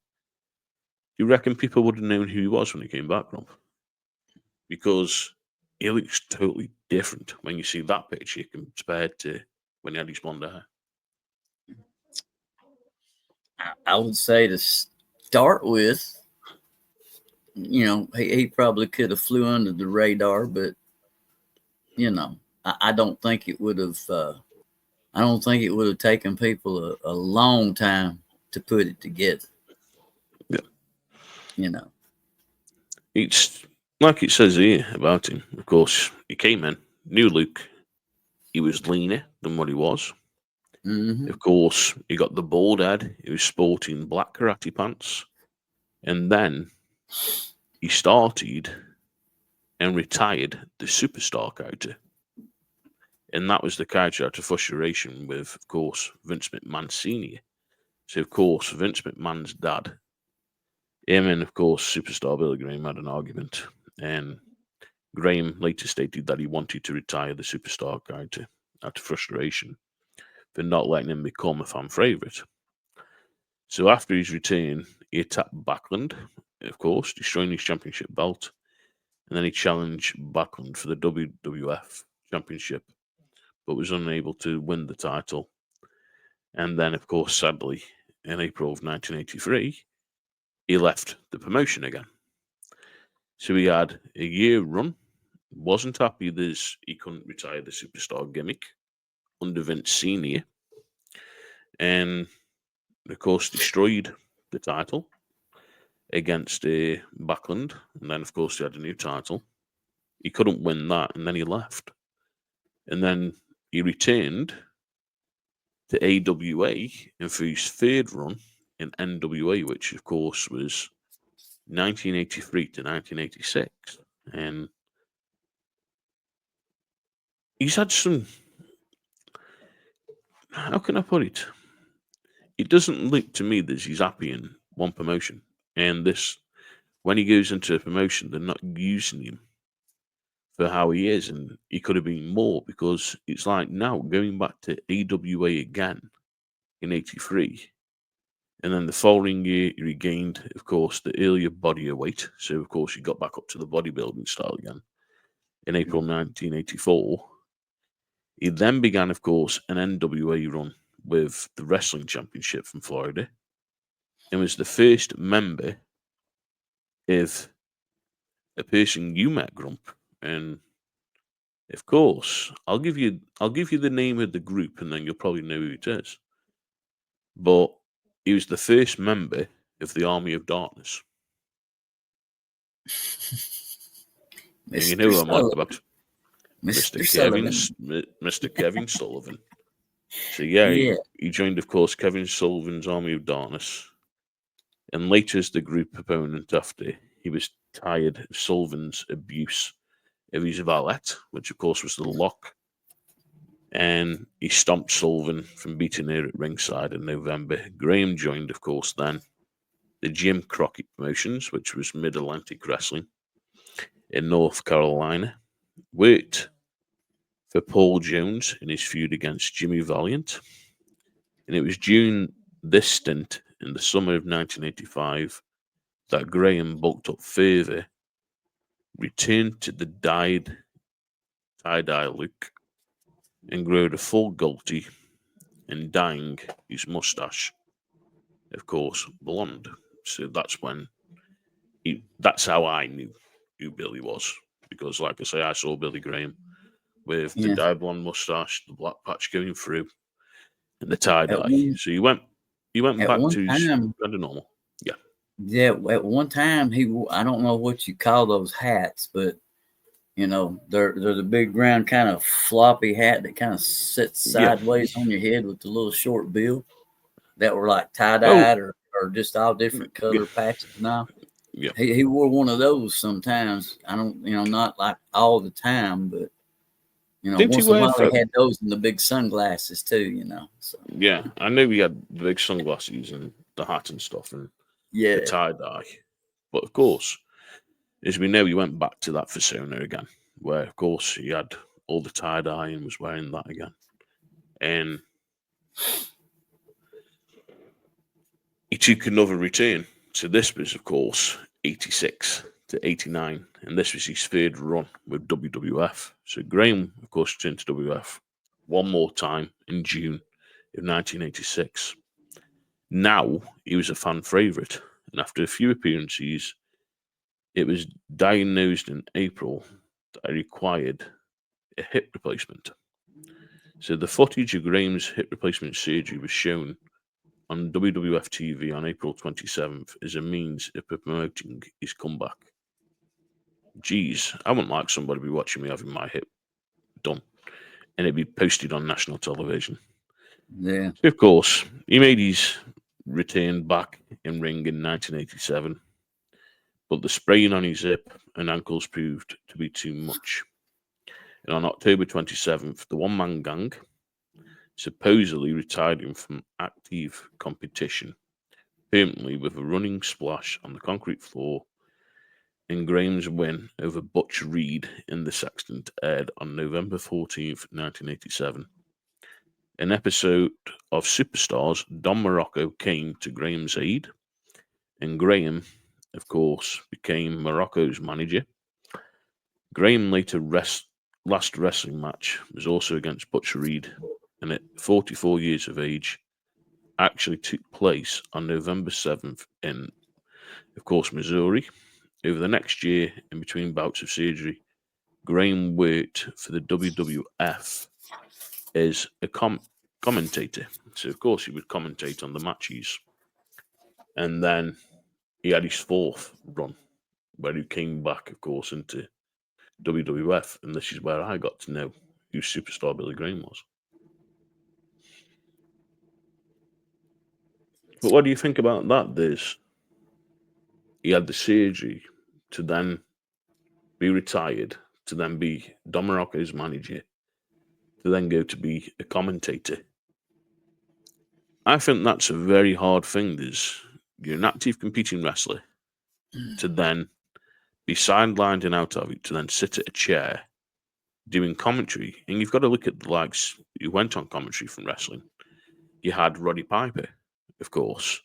you reckon people would have known who he was when he came back, Rob? Because he looks totally different when you see that picture compared to when he had his blonde hair. I would say to start with, you know, he probably could have flew under the radar, but you know, I don't think it would have. I don't think it would have taken people a long time to put it together. Yeah, you know, it's like it says here about him. Of course, he came in, new look. He was leaner than what he was. mm-hmm. Of course, he got the bald head. He was sporting black karate pants. And then he started and retired the Superstar character. And that was the character out of frustration with, of course, Vince McMahon Sr. So, of course, Vince McMahon's dad, him and, of course, Superstar Billy Graham had an argument. And Graham later stated that he wanted to retire the Superstar character out of frustration for not letting him become a fan favourite. So after his return, he attacked Backlund, of course, destroying his championship belt. And then he challenged Backlund for the WWF championship, but was unable to win the title. And then, of course, sadly, in April of 1983, he left the promotion again. So he had a year run, wasn't happy that he couldn't retire the Superstar gimmick under Vince Sr. And, of course, destroyed the title against Backlund. And then, of course, he had a new title. He couldn't win that, and then he left. And then he returned to AWA and for his third run in NWA, which, of course, was 1983 to 1986. And he's had some... How can I put it? It doesn't look to me that he's happy in one promotion. And this, when he goes into a promotion, they're not using him for how he is, and he could have been more, because it's like now going back to AWA again in 83, and then the following year he regained, of course, the earlier body weight, so of course he got back up to the bodybuilding style again in April 1984. He then began, of course, an NWA run with the Wrestling Championship from Florida, and was the first member of a person you met, Grump, and Of course, I'll give you the name of the group, and then you'll probably know who it is. But he was the first member of the Army of Darkness. And you know who I'm like about. Mr. Kevin Sullivan. So Yeah. he joined, of course, Kevin Sullivan's Army of Darkness, and later as the group opponent after he was tired of Sullivan's abuse of his valet, which of course was the Lock, and he stomped Sullivan from beating her at ringside in November. Graham joined, of course, then the Jim Crockett Promotions, which was Mid-Atlantic Wrestling in North Carolina, worked for Paul Jones in his feud against Jimmy Valiant. And it was during this stint in the summer of 1985 that Graham bulked up further, returned to the tie-dye look, and grew a full goatee and dyeing his mustache, of course, blonde. So that's how I knew who Billy was. Because, like I say, I saw Billy Graham with the dyed blonde mustache, the black patch going through, and the tie-dye. So he went back to his kind of normal. Yeah. Yeah, at one time I don't know what you call those hats, but you know, they're the big round kind of floppy hat that kind of sits sideways on your head with the little short bill that were like tie-dyed or just all different color patches now. Yeah. He wore one of those sometimes. I don't, not like all the time, but once in a while he had those and the big sunglasses too, So. Yeah, I knew he had the big sunglasses and the hat and stuff and the tie-dye. But of course, as we know, he went back to that persona again, where of course he had all the tie-dye and was wearing that again. And he took another return. So this was, of course, 86 to 89, and this was his third run with WWF. So Graham, of course, returned to WWF one more time in June of 1986. Now he was a fan favourite, and after a few appearances, it was diagnosed in April that he required a hip replacement. So the footage of Graham's hip replacement surgery was shown on WWF TV on April 27th as a means of promoting his comeback. Geez, I wouldn't like somebody to be watching me having my hip done, and it'd be posted on national television. Yeah. So of course, he made his return back in ring in 1987, but the spraying on his hip and ankles proved to be too much. And on October 27th, the one-man gang supposedly retired him from active competition permanently with a running splash on the concrete floor, and Graham's win over Butch Reed in the Sextant aired on November 14th, 1987. An episode of Superstars, Don Morocco came to Graham's aid, and Graham, of course, became Morocco's manager. Graham later last wrestling match was also against Butch Reed, and at 44 years of age, actually took place on November 7th in, of course, Missouri. Over the next year, in between bouts of surgery, Graham worked for the WWF as a commentator. So, of course, he would commentate on the matches. And then he had his fourth run, where he came back, of course, into WWF. And this is where I got to know who Superstar Billy Graham was. But what do you think about that, Diz? He had the surgery to then be retired, to then be Don Morocco's manager, to then go to be a commentator. I think that's a very hard thing. You're an active competing wrestler to then be sidelined and out of it, to then sit at a chair doing commentary. And you've got to look at the likes who went on commentary from wrestling. You had Roddy Piper, of course.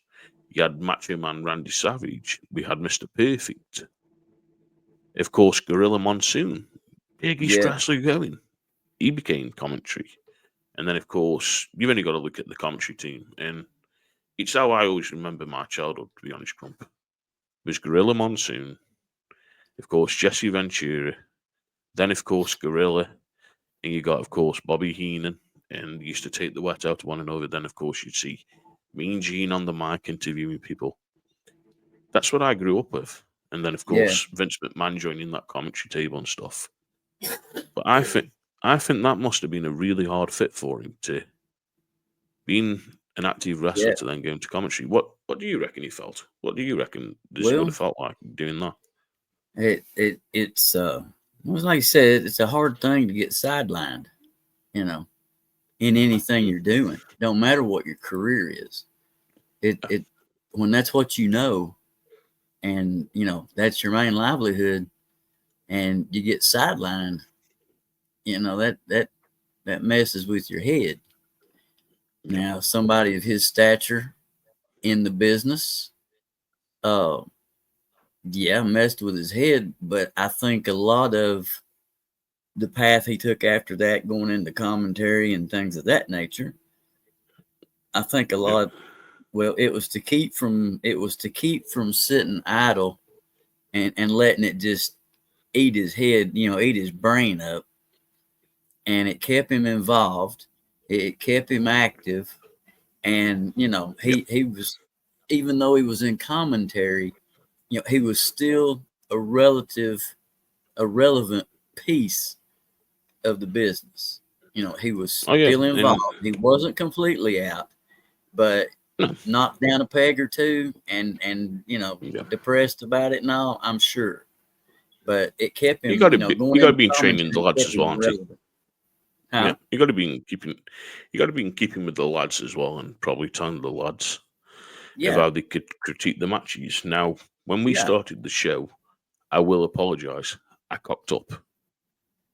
You had Macho Man Randy Savage. We had Mr. Perfect. Of course, Gorilla Monsoon, biggest wrestler going. He became commentary. And then, of course, you've only got to look at the commentary team. And it's how I always remember my childhood, to be honest, Crump. It was Gorilla Monsoon, of course, Jesse Ventura, then, of course, Gorilla, and you got, of course, Bobby Heenan, and used to take the wet out of one another. Then, of course, you'd see Mean Gene on the mic interviewing people. That's what I grew up with. And then, of Yeah. course, Vince McMahon joining that commentary table and stuff. But I think that must have been a really hard fit for him to being an active wrestler Yeah. to then go into commentary. What do you reckon he felt? What do you reckon this would Well, have felt like doing that? it's well, like I said, it's a hard thing to get sidelined, you know, in anything you're doing. Don't matter what your career is. It when that's what you know, and you know that's your main livelihood, and you get sidelined, you know that messes with your head. Now, somebody of his stature in the business, uh, yeah, messed with his head, but I think a lot of the path he took after that, going into commentary and things of that nature, I think a lot. Well, it was to keep from sitting idle and letting it just eat his head, you know, eat his brain up, and it kept him involved. It kept him active, and you know, he was, even though he was in commentary, you know, he was still a relevant piece of the business. You know, he was Oh yeah, still and involved. He wasn't completely out, but no, knocked down a peg or two, and you know, yeah. depressed about it and all, I'm sure. But it kept You him, got you to know, be going you got to into be in training the commentary lads kept as well, him aren't you? relevant. Yeah, Huh? you got to be in keeping. You got to be in keeping with the lads as well, and probably telling the lads of Yeah, how they could critique the matches. Now, when we yeah. started the show, I will apologise. I cocked up.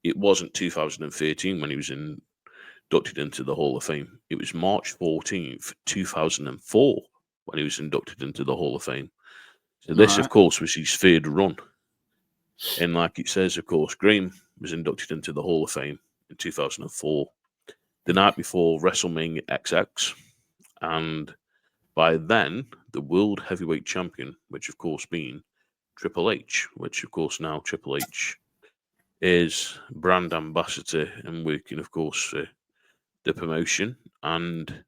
It wasn't 2013 when he was inducted into the Hall of Fame. It was March 14th, 2004 when he was inducted into the Hall of Fame. So All this, of right. course, was his third run. And like it says, of course, Graham was inducted into the Hall of Fame in 2004, the night before WrestleMania XX. And by then, the World Heavyweight Champion, which of course being Triple H, which of course now Triple H is brand ambassador and working, of course, for the promotion. And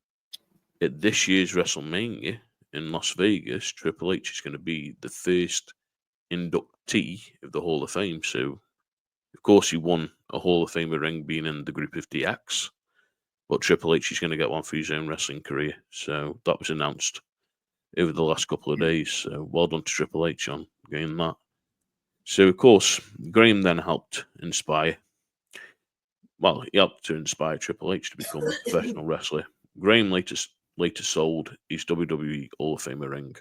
at this year's WrestleMania in Las Vegas, Triple H is going to be the first inductee of the Hall of Fame. So, of course, he won a Hall of Famer ring being in the group of DX, but Triple H is going to get one for his own wrestling career. So that was announced over the last couple of days. So well done to Triple H on getting that. So, of course, Graham then helped inspire. Well, he helped to inspire Triple H to become a professional wrestler. Graham later sold his WWE Hall of Famer ring,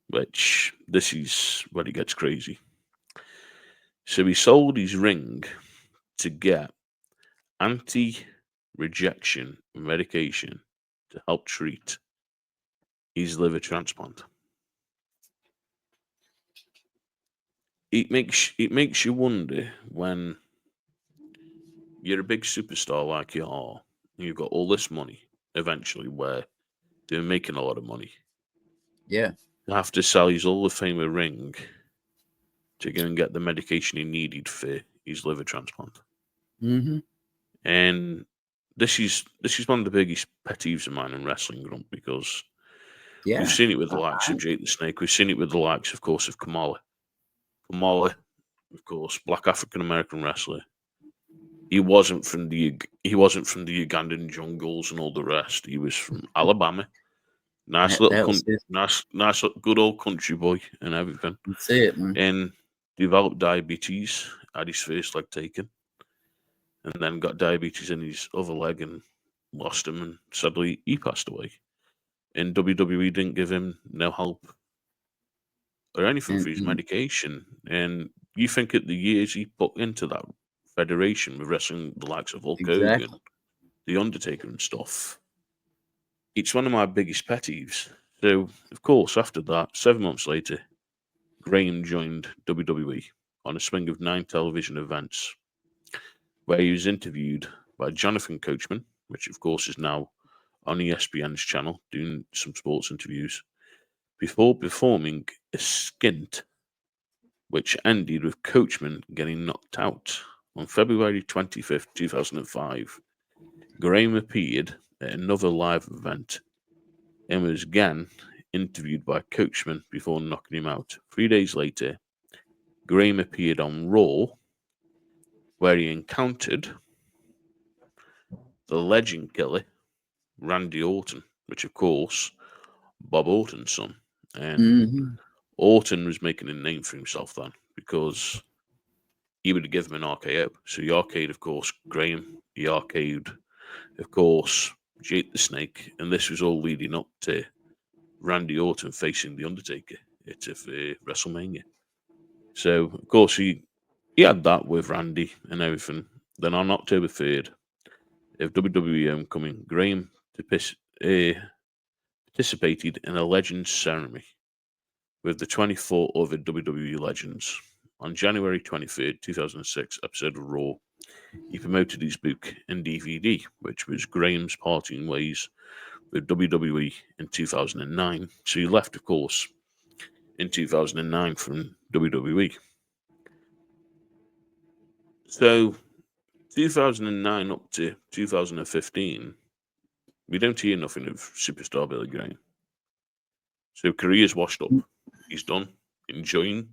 which this is where it gets crazy. So he sold his ring to get anti-rejection medication to help treat his liver transplant. It makes you wonder when you're a big superstar like you are, and you've got all this money. Eventually, where they're making a lot of money, Yeah. you have to sell his Hall of Famer ring to go and get the medication he needed for his liver transplant. Mm-hmm. And this is one of the biggest pet peeves of mine in wrestling, Grunt, because we've Yeah. seen it with the I, likes I, of Jake the Snake. We've seen it with the likes, of course, of Kamala. Kamala, of course, black African American wrestler. He wasn't from the Ugandan jungles and all the rest. He was from Alabama. Nice little that was his. nice, good old country boy and everything. That's it, man. And developed diabetes, had his first leg taken, and then got diabetes in his other leg and lost him. And sadly, he passed away. And WWE didn't give him no help or anything And, for his and medication. And you think at the years he put into that federation with wrestling the likes of Hulk Hogan, exactly. The Undertaker, and stuff, it's one of my biggest pet peeves. So, of course, after that, 7 months later, Graham joined WWE on a swing of 9 television events where he was interviewed by Jonathan Coachman, which, of course, is now on ESPN's channel doing some sports interviews, before performing a skint which ended with Coachman getting knocked out on February 25th, 2005, Graham appeared at another live event and was again interviewed by Coachman before knocking him out. 3 days later, Graham appeared on Raw, where he encountered the legend killer, Randy Orton, which, of course, Bob Orton's son. And Orton was making a name for himself then because he would give him an RKO. So he RK'd, of course, Graham. He RK'd, of course, Jake the Snake. And this was all leading up to Randy Orton facing The Undertaker at WrestleMania. So, of course, he had that with Randy and everything. Then on October 3rd of WWE Homecoming, Graham participated in a Legends ceremony with the 24 other WWE legends. On January 23rd, 2006 episode of Raw, he promoted his book and DVD, which was Graham's Parting Ways with WWE in 2009. So he left, of course, in 2009 from WWE. So 2009 up to 2015, we don't hear nothing of Superstar Billy Graham. So career's washed up. He's done, enjoying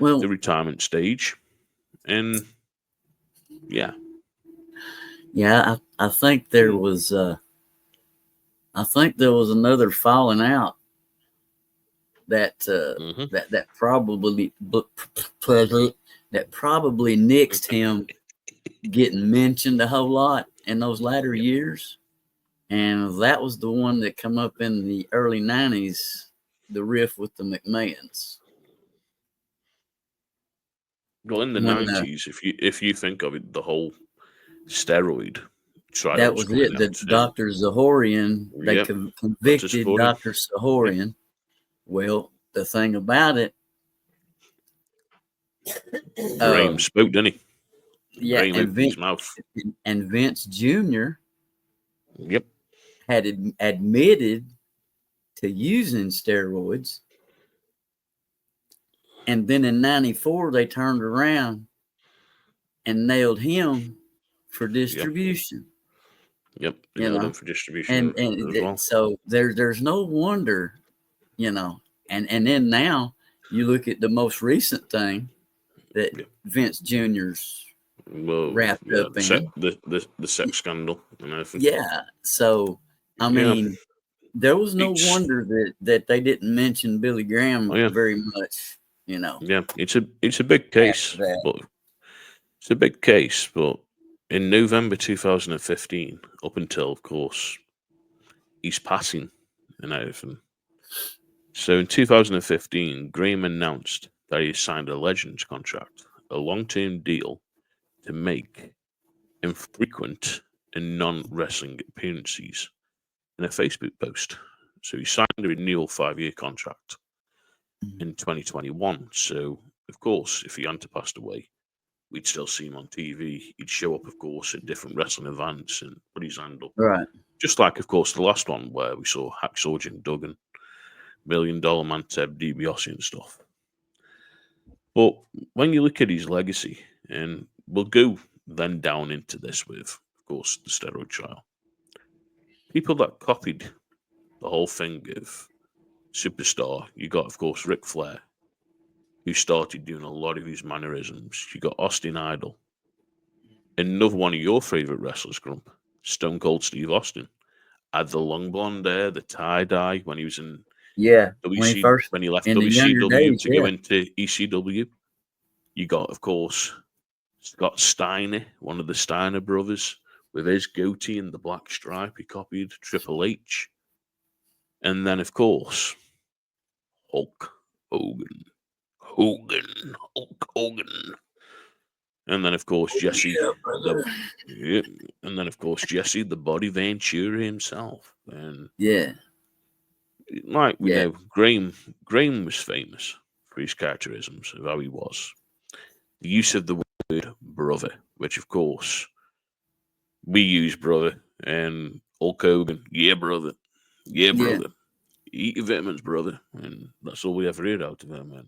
the retirement stage. And yeah. Yeah, I think there was another falling out that that probably nixed him getting mentioned a whole lot in those latter years. And that was the one that come up in the early 90s, the riff with the McMahons. Well, in the 90s, if you think of it, the whole steroid trial. That was it. The Dr. Zahorian, they convicted Dr. Zahorian. Well, the thing about it, Graham spoke, didn't he? Yeah, Graham opened his mouth. And Vince Jr. Yep. had admitted to using steroids. And then in 94, they turned around and nailed him for distribution. Yep. Nailed him for distribution. And so there's no wonder, and then now you look at the most recent thing that Vince Jr.'s wrapped up in. The sex scandal and everything. Yeah. So, I mean, there was no wonder that they didn't mention Billy Graham very much. Yeah, it's a big case, but in November 2015, up until, of course, his passing and everything. So in 2015, Graham announced that he signed a Legends contract, a long-term deal to make infrequent and non-wrestling appearances in a Facebook post. So he signed a renewal 5-year contract in 2021. So, of course, if he hadn't passed away, we'd still see him on TV. He'd show up, of course, at different wrestling events and put his hand up. Right. Just like, of course, the last one where we saw Hacksaw Jim Duggan, $1 Million Man Ted DiBiase and stuff. But when you look at his legacy, and we'll go then down into this with, of course, the steroid trial. People that copied the whole thing of Superstar, you got, of course, Ric Flair, who started doing a lot of his mannerisms. You got Austin Idol. Another one of your favourite wrestlers, Grump, Stone Cold Steve Austin, had the long blonde hair, the tie-dye when he was in when he left WCW to go into ECW. You got, of course, Scott Steiner, one of the Steiner brothers, with his goatee and the black stripe. He copied Triple H. And then, of course, Hulk Hogan. Hulk Hogan. And then, of course, Jesse. And then, of course, Jesse, the Body Ventura himself. And like we know, Graham was famous for his characterisms of how he was. The use of the word brother, which, of course, we use brother. And Hulk Hogan, yeah, brother. Yeah, brother. Eat your vitamins, brother. And that's all we ever heard out of him, man.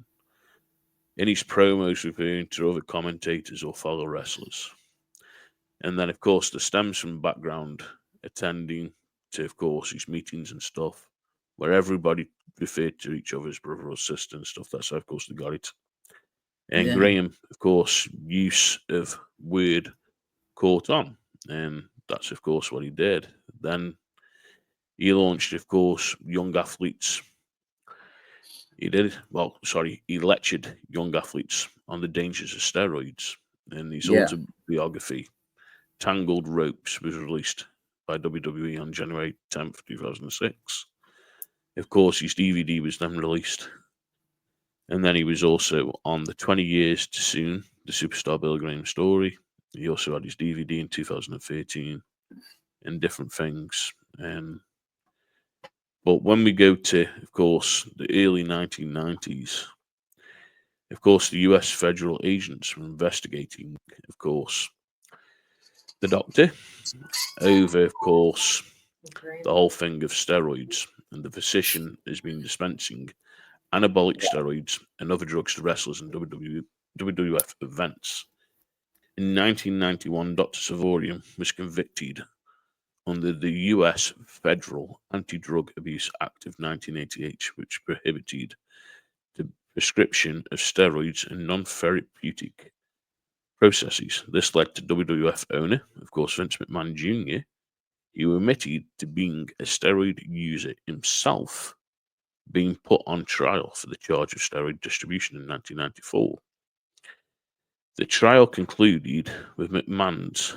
in his promos referring to other commentators or fellow wrestlers. And then, of course, the stems from background attending to, of course, his meetings and stuff, where everybody referred to each other as brother or sister and stuff. That's how, of course, they got it. And Yeah. Graham, of course, use of word caught on, and that's, of course, what he did. Then he launched, of course, young athletes. He lectured young athletes on the dangers of steroids. And his Yeah. autobiography, Tangled Ropes, was released by WWE on January 10th, 2006. Of course, his DVD was then released. And then he was also on the 20 Years Too Soon, the Superstar Billy Garham story. He also had his DVD in 2013 and different things. But when we go to, of course, the early 1990s, of course, the US federal agents were investigating, of course, the doctor over, of course, the whole thing of steroids. And the physician has been dispensing anabolic steroids and other drugs to wrestlers and WWF events. In 1991, Dr. Savorian was convicted under the U.S. Federal Anti-Drug Abuse Act of 1988, which prohibited the prescription of steroids and non-therapeutic processes. This led to WWF owner, of course, Vince McMahon Jr., who admitted to being a steroid user himself, being put on trial for the charge of steroid distribution in 1994. The trial concluded with McMahon's,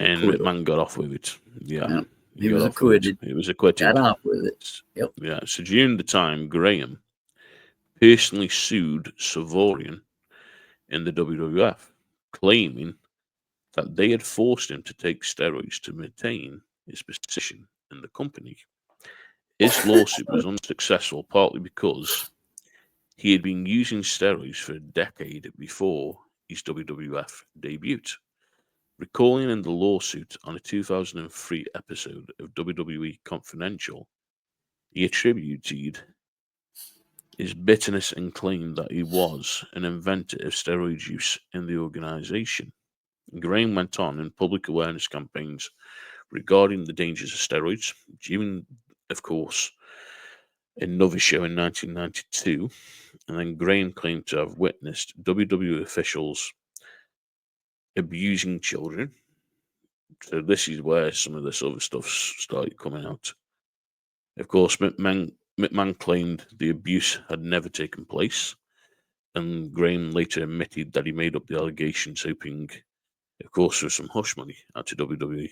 and Acquittal. McMahon got off with it. Yeah, He was acquitted. It was acquitted. Got off with it. Yep. Yeah. So during the time, Graham personally sued Savorian in the WWF, claiming that they had forced him to take steroids to maintain his position in the company. His lawsuit was unsuccessful, partly because he had been using steroids for a decade before his WWF debut. Recalling in the lawsuit on a 2003 episode of WWE Confidential, he attributed his bitterness and claimed that he was an inventor of steroid use in the organization. Graham went on in public awareness campaigns regarding the dangers of steroids during, of course, another show in 1992, and then Graham claimed to have witnessed WWE officials abusing children. So this is where some of this other stuff started coming out. Of course, McMahon claimed the abuse had never taken place, and Graham later admitted that he made up the allegations, hoping, of course, for some hush money out of WWE.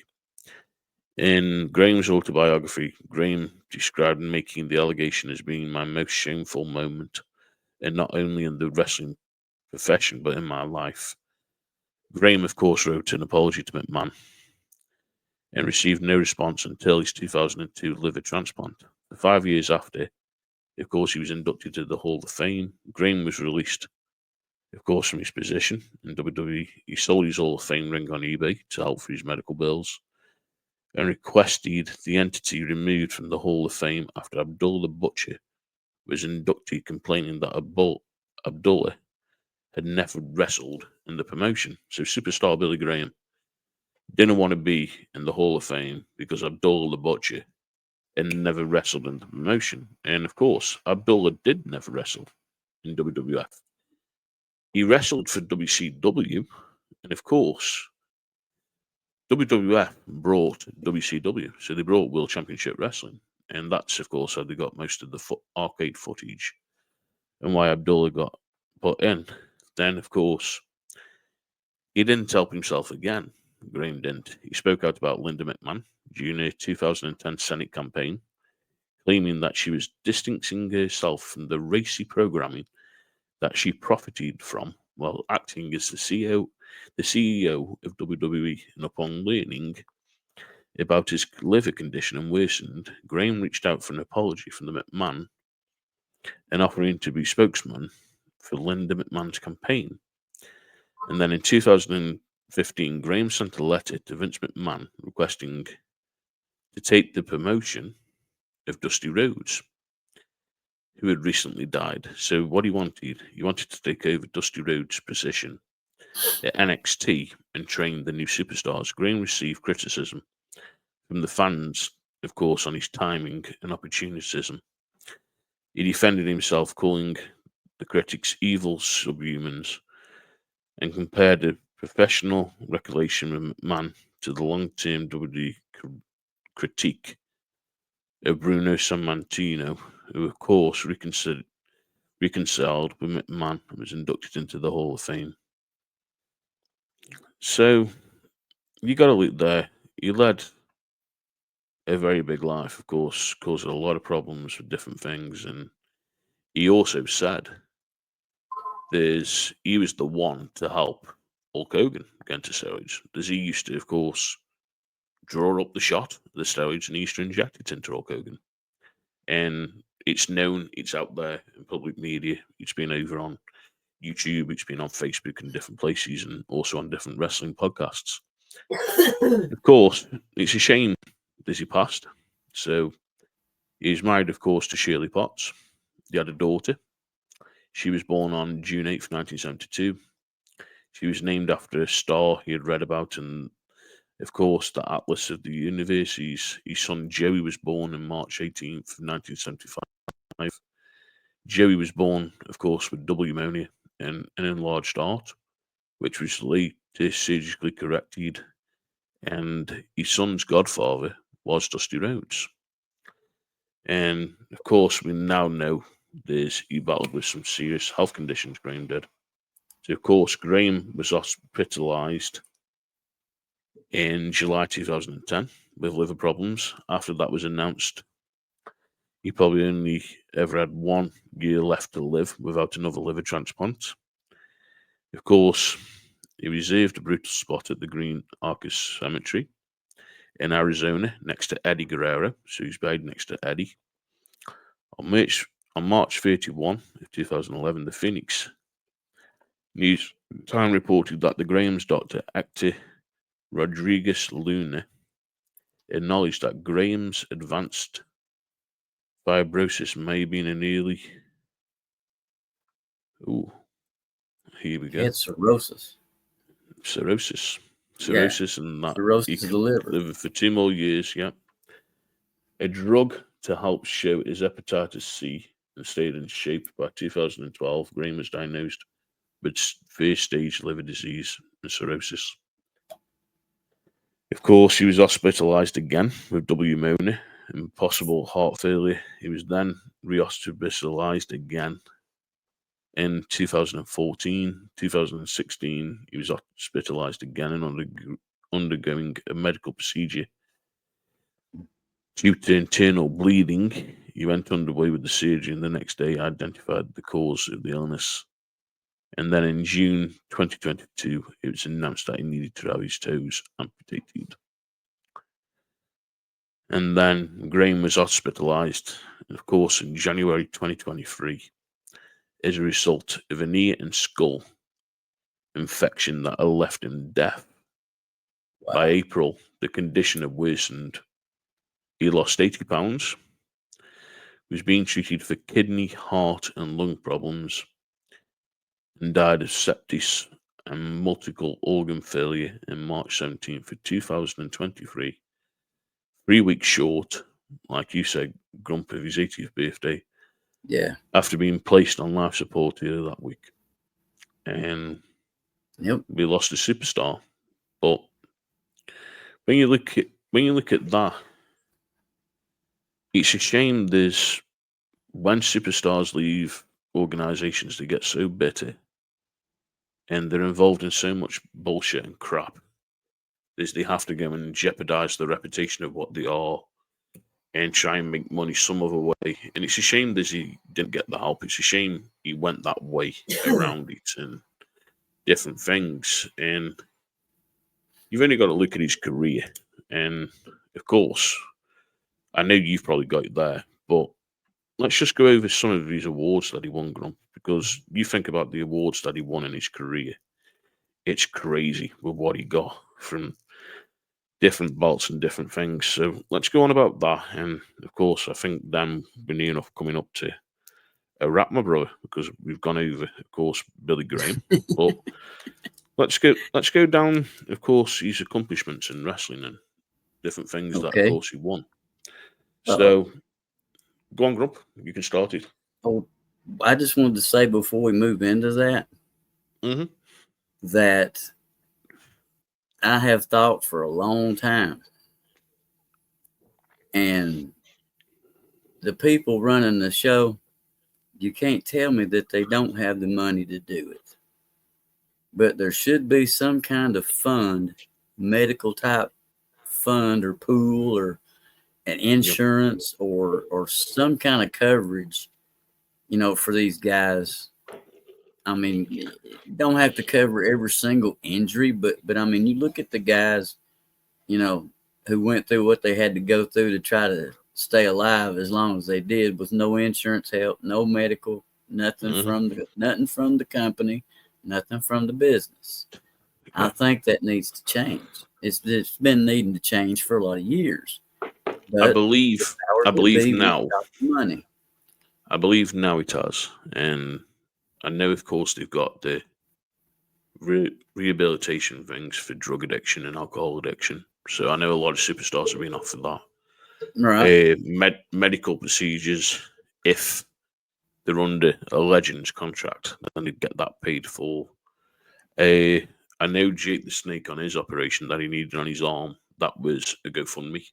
In Graham's autobiography, Graham described making the allegation as being my most shameful moment, and not only in the wrestling profession, but in my life. Graham, of course, wrote an apology to McMahon and received no response until his 2002 liver transplant. 5 years after, of course, he was inducted to the Hall of Fame. Graham was released, of course, from his position in WWE. He sold his Hall of Fame ring on eBay to help for his medical bills and requested the entity removed from the Hall of Fame after Abdullah the Butcher was inducted, complaining that Abdullah had never wrestled in the promotion. So Superstar Billy Garham didn't want to be in the Hall of Fame because Abdullah the Butcher had never wrestled in the promotion. And of course, Abdullah did never wrestle in WWF. He wrestled for WCW, and of course, WWF brought WCW, so they brought World Championship Wrestling, and that's, of course, how they got most of the arcade footage and why Abdullah got put in. Then, of course, he didn't help himself again. Graham didn't. He spoke out about Linda McMahon during a 2010 Senate campaign, claiming that she was distancing herself from the racy programming that she profited from while acting as the CEO of WWE. And upon learning about his liver condition and worsened, Graham reached out for an apology from the McMahon and offering to be spokesman for Linda McMahon's campaign. And then in 2015, Graham sent a letter to Vince McMahon requesting to take the promotion of Dusty Rhodes. who had recently died. So what he wanted to take over Dusty Rhodes' position at NXT and train the new superstars. Graham received criticism from the fans, of course, on his timing and opportunism. He defended himself, calling the critics evil subhumans, and compared the professional recollection of McMahon to the long-term WWE critique of Bruno Sammartino, who, of course, reconciled with McMahon and was inducted into the Hall of Fame. So, you got to look there. He led a very big life, of course, causing a lot of problems with different things. And he also said he was the one to help Hulk Hogan get into steroids. As he used to, of course, draw up the shot, the steroids, and he used to inject it into Hulk Hogan. And it's known, it's out there in public media. It's been over on YouTube, it's been on Facebook and different places, and also on different wrestling podcasts. Of course, it's a shame that he passed. So he's married, of course, to Shirley Potts. They had a daughter. She was born on June 8th, 1972. She was named after a star he had read about, and of course, the Atlas of the Universe. His son Joey was born on March 18th, 1975. Joey was born, of course, with double pneumonia and an enlarged heart, which was later surgically corrected. And his son's godfather was Dusty Rhodes. And of course, we now know he battled with some serious health conditions, Graham did. So, of course, Graham was hospitalized in July 2010 with liver problems. After that was announced, he probably only ever had 1 year left to live without another liver transplant. Of course, he reserved a brutal spot at the Green Arcus Cemetery in Arizona next to Eddie Guerrero. So he's buried next to Eddie. On March 31 of 2011, the Phoenix News Time reported that the Graham's doctor, Hector Rodriguez Luna, acknowledged that Graham's advanced fibrosis may have been an early. Here we go. It's cirrhosis. Cirrhosis, and that cirrhosis of the liver. Live for 2 more years. Yeah, a drug to help show his hepatitis C and stayed in shape. By 2012, Graham was diagnosed with first-stage liver disease and cirrhosis. Of course, he was hospitalized again with double pneumonia and possible heart failure. He was then re-hospitalized again in 2014. 2016, he was hospitalized again and undergoing a medical procedure. Due to internal bleeding, he went underway with the surgery, and the next day identified the cause of the illness. And then in June 2022, it was announced that he needed to have his toes amputated. And then Graham was hospitalized, of course, in January 2023 as a result of an ear and skull infection that had left him deaf. Wow. By April, the condition had worsened. He lost 80 pounds, was being treated for kidney, heart, and lung problems, and died of sepsis and multiple organ failure in March 17th of 2023. 3 weeks short, like you said, Grump, of his 80th birthday. Yeah. After being placed on life support earlier that week. And we lost a superstar. But when you look at that, it's a shame when superstars leave organizations, they get so bitter and they're involved in so much bullshit and crap. They have to go and jeopardize the reputation of what they are and try and make money some other way. And it's a shame that he didn't get the help. It's a shame he went that way around it and different things. And you've only got to look at his career. And of course, I know you've probably got it there, but let's just go over some of his awards that he won, Grump, because you think about the awards that he won in his career. It's crazy with what he got from different belts and different things. So let's go on about that. And of course, I think then we're near enough coming up to a wrap, my brother, because we've gone over, of course, Billy Graham. But let's go down, of course, his accomplishments in wrestling and different things that, of Okay. course, he won. So, go on, Grump. You can start it. Oh, I just wanted to say before we move into that, that I have thought for a long time, and the people running the show, you can't tell me that they don't have the money to do it. But there should be some kind of fund, medical type fund or pool or an insurance or some kind of coverage, for these guys. I mean, you don't have to cover every single injury, but I mean, you look at the guys, who went through what they had to go through to try to stay alive as long as they did, with no insurance help, no medical, nothing from the company, nothing from the business. I think that needs to change. It's been needing to change for a lot of years. But I believe now. Money. I believe now it has, and I know, of course, they've got the rehabilitation things for drug addiction and alcohol addiction. So I know a lot of superstars have been offered that. Right. Medical procedures, if they're under a Legends contract, then they'd get that paid for. I know Jake the Snake, on his operation that he needed on his arm, that was a GoFundMe,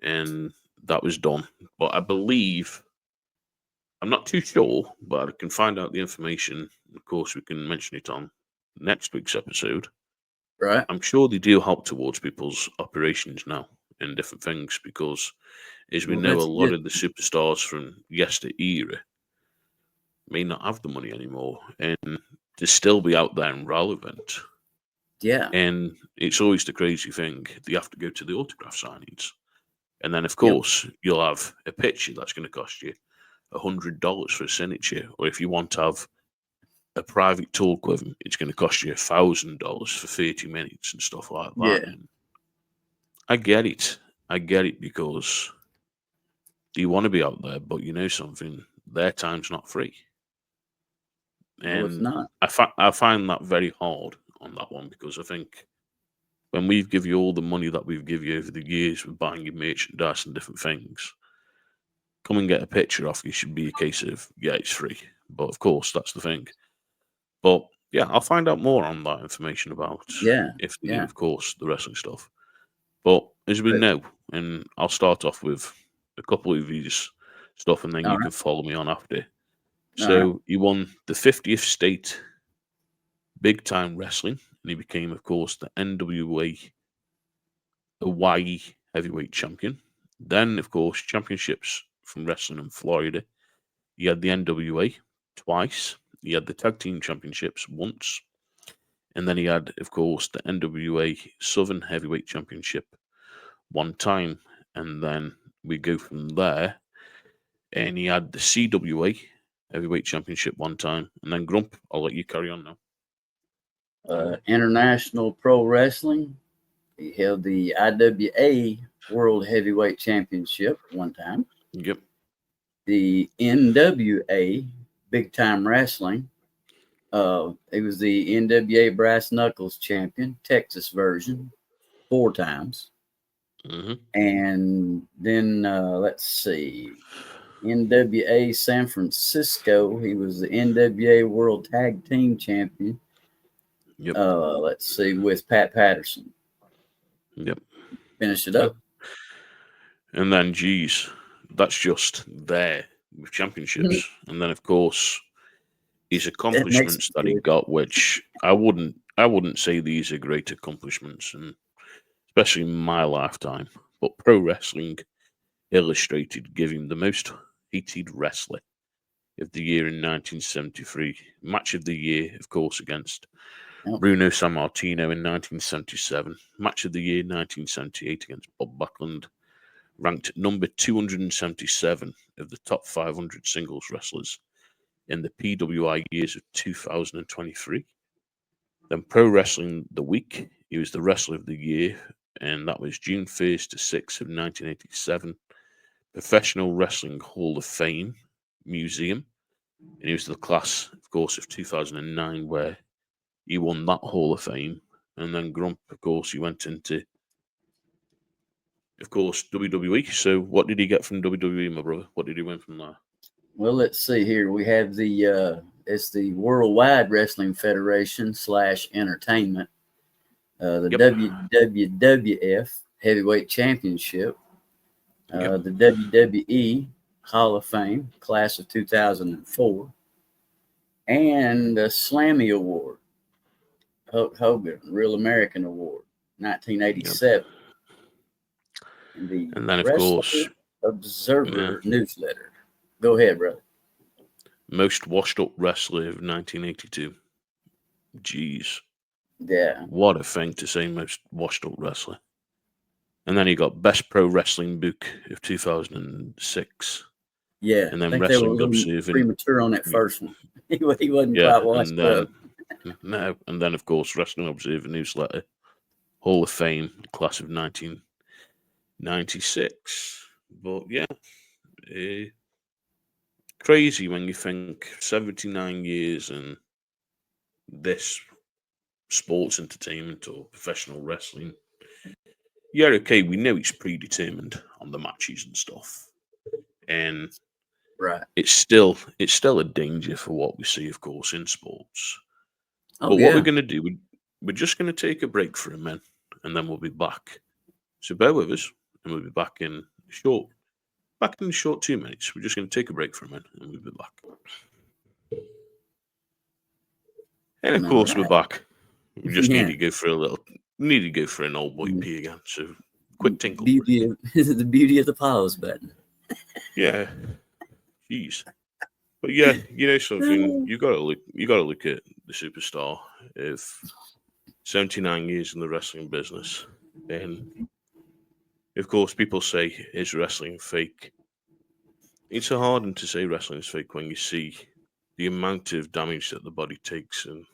and that was done. But I believe, I'm not too sure, but I can find out the information. Of course, we can mention it on next week's episode. Right. I'm sure they do help towards people's operations now and different things, because, as we know, a lot of the superstars from yester era may not have the money anymore, and to still be out there and relevant. Yeah. And it's always the crazy thing. They have to go to the autograph signings. And then, of course, you'll have a picture that's going to cost you $100 for a signature. Or if you want to have a private talk with them, it's going to cost you $1,000 for 30 minutes and stuff like that. Yeah. And I get it. Because you want to be out there, but you know something, their time's not free. And no, it's not. I find that very hard on that one, because I think when we've given you all the money that we've given you over the years with buying your merchandise and different things, come and get a picture off you should be a case of, yeah, it's free. But of course, that's the thing. But yeah, I'll find out more on that information about if they do, of course, the wrestling stuff. But as we know, and I'll start off with a couple of these stuff, and then you can follow me on after. So he won the 50th state big time wrestling, and he became, of course, the NWA Hawaii heavyweight champion. Then, of course, championships from wrestling in Florida. He had the NWA twice. He had the tag team championships once. And then he had, of course, the NWA Southern Heavyweight Championship one time. And then we go from there. And he had the CWA Heavyweight Championship one time. And then, Grump, I'll let you carry on now. International Pro Wrestling. He held the IWA World Heavyweight Championship one time. Yep. The NWA Big Time Wrestling. He was the NWA Brass Knuckles champion, Texas version, 4 times. And then let's see, NWA San Francisco. He was the NWA World Tag Team Champion. Yep. Let's see, with Pat Patterson. Yep. Finish it up. And then, geez, that's just there with championships. And then, of course, his accomplishments that he got, which I wouldn't say these are great accomplishments, and especially in my lifetime. But Pro Wrestling Illustrated gave him the most hated wrestler of the year in 1973. Match of the year, of course, against Bruno Sammartino in 1977. Match of the year 1978 against Bob Backlund. Ranked number 277 of the top 500 singles wrestlers in the PWI years of 2023. Then Pro Wrestling The Week, he was the Wrestler of the Year, and that was June 1st to 6th of 1987. Professional Wrestling Hall of Fame Museum, And he was the class, of course, of 2009, where he won that Hall of Fame. And then Grump, of course, he went into, of course, WWE. So what did he get from WWE, my brother? What did he win from there? Well, let's see here. We have it's the Worldwide Wrestling Federation / Entertainment, the WWF Heavyweight Championship, the WWE Hall of Fame, class of 2004, and the Slammy Award, Hulk Hogan Real American Award, 1987. And then, of course, Observer newsletter. Go ahead, brother. Most washed up wrestler of 1982. Jeez. Yeah. What a thing to say, most washed up wrestler. And then he got Best Pro Wrestling Book of 2006. Yeah. And then I think they were a Wrestling little Observer. premature on that first one. He wasn't quite washed up. No, and then, of course, Wrestling Observer Newsletter, Hall of Fame, class of 1996. But yeah, crazy when you think 79 years in this sports entertainment or professional wrestling. Yeah, okay, we know it's predetermined on the matches and stuff. And right, it's still a danger for what we see, of course, in sports. Oh, but yeah. what we're going to do, we're just going to take a break for a minute, and then we'll be back. So bear with us, and we'll be back in short 2 minutes. We're just going to take a break for a minute, and we'll be back. And of course, we're back. We just need to go for an old boy pee again. So quick tinkle. The beauty of the pause button. Yeah. Jeez. But yeah, you know something, you gotta look at the superstar of 79 years in the wrestling business. And of course people say, is wrestling fake? It's a hard one to say wrestling is fake when you see the amount of damage that the body takes and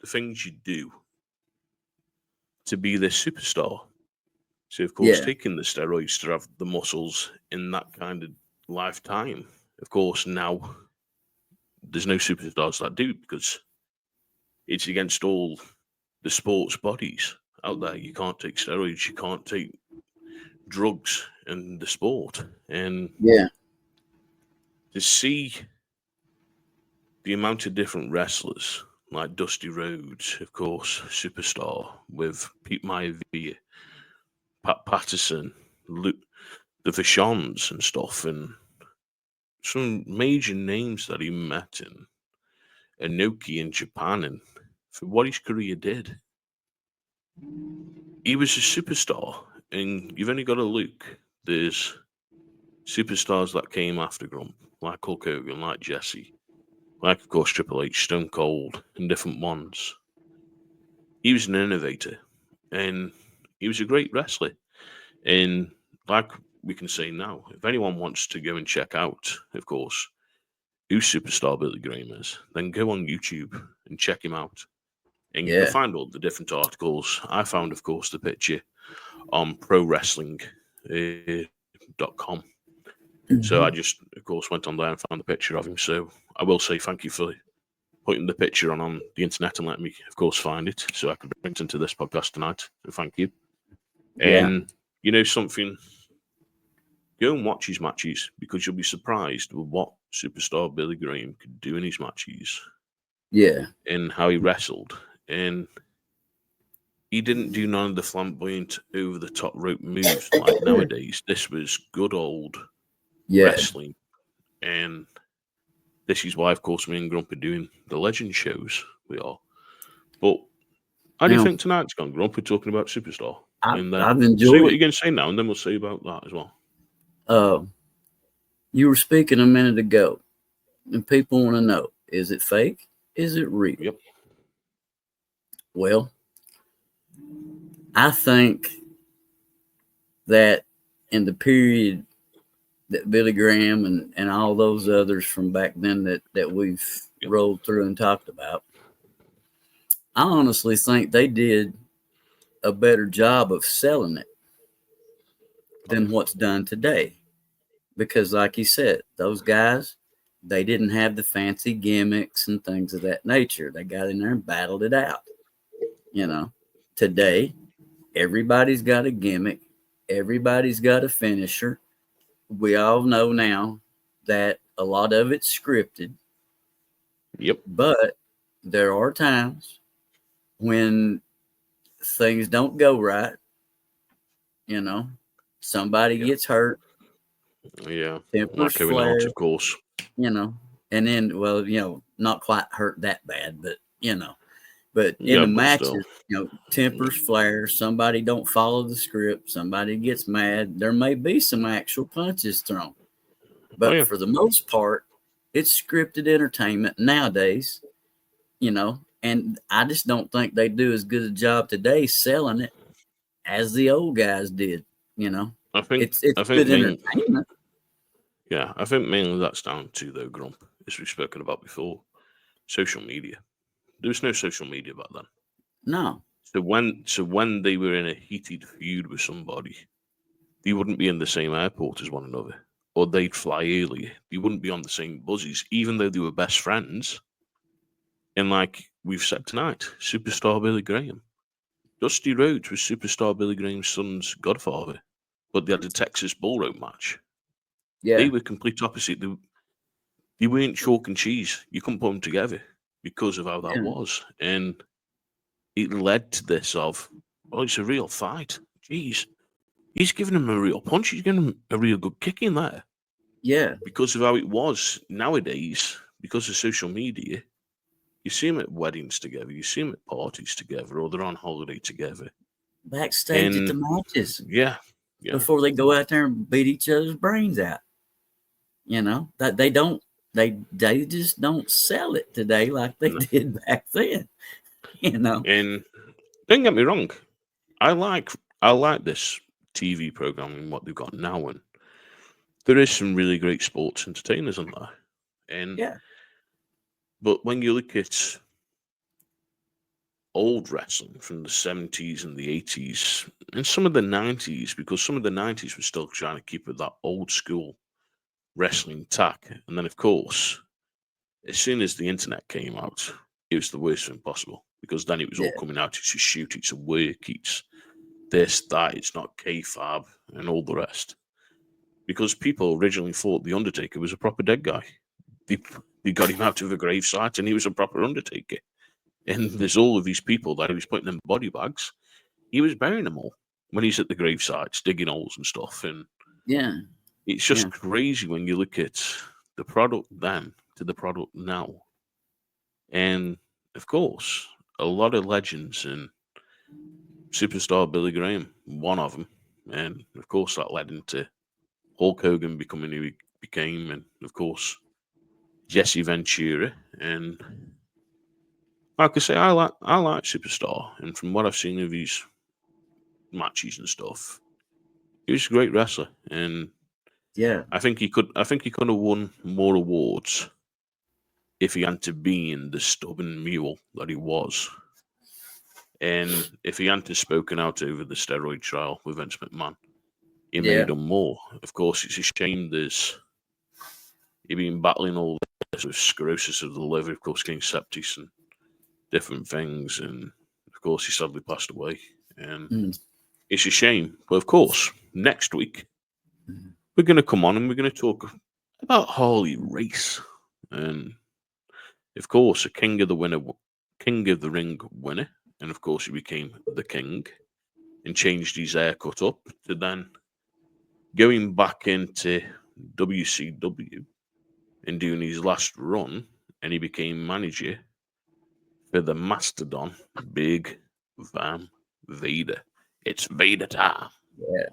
the things you do to be this superstar. So of course taking the steroids to have the muscles in that kind of lifetime. Of course now there's no superstars that do, because it's against all the sports bodies out there. You can't take steroids, you can't take drugs in the sport. And to see the amount of different wrestlers like Dusty Rhodes, of course, Superstar, with Pete Maivia, Pat Patterson, Luke, the Vachons and stuff, and some major names that he met in Inoki in Japan, and for what his career did. He was a superstar, and you've only got to look. There's superstars that came after Grump, like Hulk Hogan, like Jesse, like, of course, Triple H, Stone Cold, and different ones. He was an innovator, and he was a great wrestler. And like we can say now, if anyone wants to go and check out, of course, who Superstar Billy Graham is, then go on YouTube and check him out. And you can find all the different articles. I found, of course, the picture on prowrestling.com. So I just, of course, went on there and found the picture of him. So I will say thank you for putting the picture on the internet and letting me, of course, find it so I could bring it into this podcast tonight. So thank you. And you know something? Go and watch his matches, because you'll be surprised with what Superstar Billy Graham could do in his matches. Yeah. And how he wrestled. And he didn't do none of the flamboyant over-the-top rope moves like nowadays. This was good old wrestling. And this is why, of course, me and Grump are doing the legend shows. We are. But how do you think tonight's gone, Grump? We're talking about Superstar. I've enjoyed see what you're going to say now, and then we'll say about that as well. You were speaking a minute ago, and people want to know, is it fake? Is it real? Yep. Well, I think that in the period that Billy Graham and all those others from back then that we've rolled through and talked about, I honestly think they did a better job of selling it than what's done today. Because like you said, those guys, They didn't have the fancy gimmicks and things of that nature. They got in there and battled it out. Today, everybody's got a gimmick. Everybody's got a finisher. We all know now that a lot of it's scripted. Yep. But there are times when things don't go right. Somebody gets hurt. Yeah. Tempers Kevin flare. Hart, of course. And then, not quite hurt that bad, but But in the matches, tempers flare. Somebody don't follow the script. Somebody gets mad. There may be some actual punches thrown, but for the most part, it's scripted entertainment nowadays. And I just don't think they do as good a job today selling it as the old guys did. I think it's good entertainment. Yeah, I think mainly that's down to, though, Grump, as we've spoken about before, social media. There was no social media back then. No. So when they were in a heated feud with somebody, they wouldn't be in the same airport as one another, or they'd fly earlier. They wouldn't be on the same buzzes, even though they were best friends. And like we've said tonight, Superstar Billy Graham. Dusty Rhodes was Superstar Billy Graham's son's godfather, but they had a Texas Bullrope match. Yeah. They were complete opposite. They weren't chalk and cheese. You couldn't put them together because of how that was. And it led to this of, well, it's a real fight. Jeez. He's giving him a real punch. He's giving him a real good kick in there. Yeah. Because of how it was nowadays, because of social media, you see them at weddings together, you see them at parties together, or they're on holiday together. Backstage at the matches. Yeah. Before they go out there and beat each other's brains out. That they just don't sell it today like they did back then. And don't get me wrong, I like this TV programming, what they've got now, and there is some really great sports entertainers on there. And but when you look at old wrestling from the 70s and the 80s and some of the 90s, because some of the 90s were still trying to keep with that old school wrestling tack, and then of course, as soon as the internet came out, it was the worst thing possible, because then it was all coming out. It's a shoot, it's a work, it's this, that, it's not kayfabe, and all the rest. Because people originally thought the Undertaker was a proper dead guy. They got him out of a gravesite, and he was a proper Undertaker. And there's all of these people that he was putting in body bags. He was burying them all when he's at the gravesites, digging holes and stuff. And it's just crazy when you look at the product then to the product now. And of course, a lot of legends, and Superstar Billy Graham, one of them. And of course, that led into Hulk Hogan becoming who he became, and of course, Jesse Ventura. And like I say, I like Superstar, and from what I've seen of his matches and stuff, he was a great wrestler. And I think he could have won more awards if he hadn't been the stubborn mule that he was. And if he hadn't spoken out over the steroid trial with Vince McMahon, he made him more. Of course, it's a shame he's been battling all this with sclerosis of the liver, of course, getting sepsis and different things. And of course, he sadly passed away. And it's a shame. But of course, next week, we're going to come on and we're going to talk about Harley Race. And of course, a King of the Ring winner. And of course, he became the King and changed his haircut up to then going back into WCW and doing his last run. And he became manager for the Mastodon, Big Van Vader. It's Vader time. Yeah.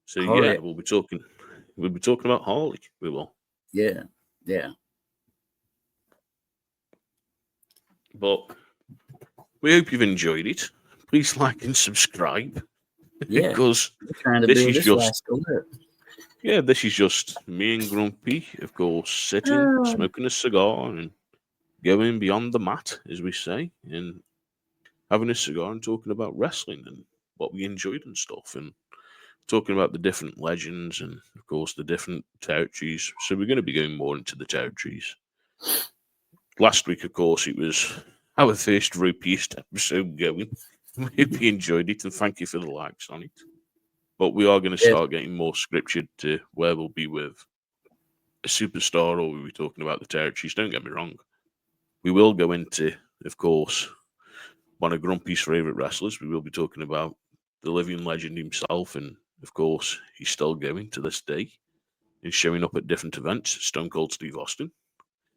So Harley. We'll be talking about Harley. We will. Yeah. But we hope you've enjoyed it. Please like and subscribe. Yeah. Because this is just me and Grumpy, of course, sitting, smoking a cigar and going beyond the mat, as we say, and having a cigar and talking about wrestling and what we enjoyed and stuff. And talking about the different legends and, of course, the different territories. So we're going to be going more into the territories. Last week, of course, it was our first repeat episode going. We hope you enjoyed it, and thank you for the likes on it. But we are going to start getting more scriptured to where we'll be with a superstar, or we'll be talking about the territories. Don't get me wrong. We will go into, of course, one of Grumpy's favourite wrestlers. We will be talking about the living legend himself, and, of course, he's still going to this day and showing up at different events, Stone Cold Steve Austin.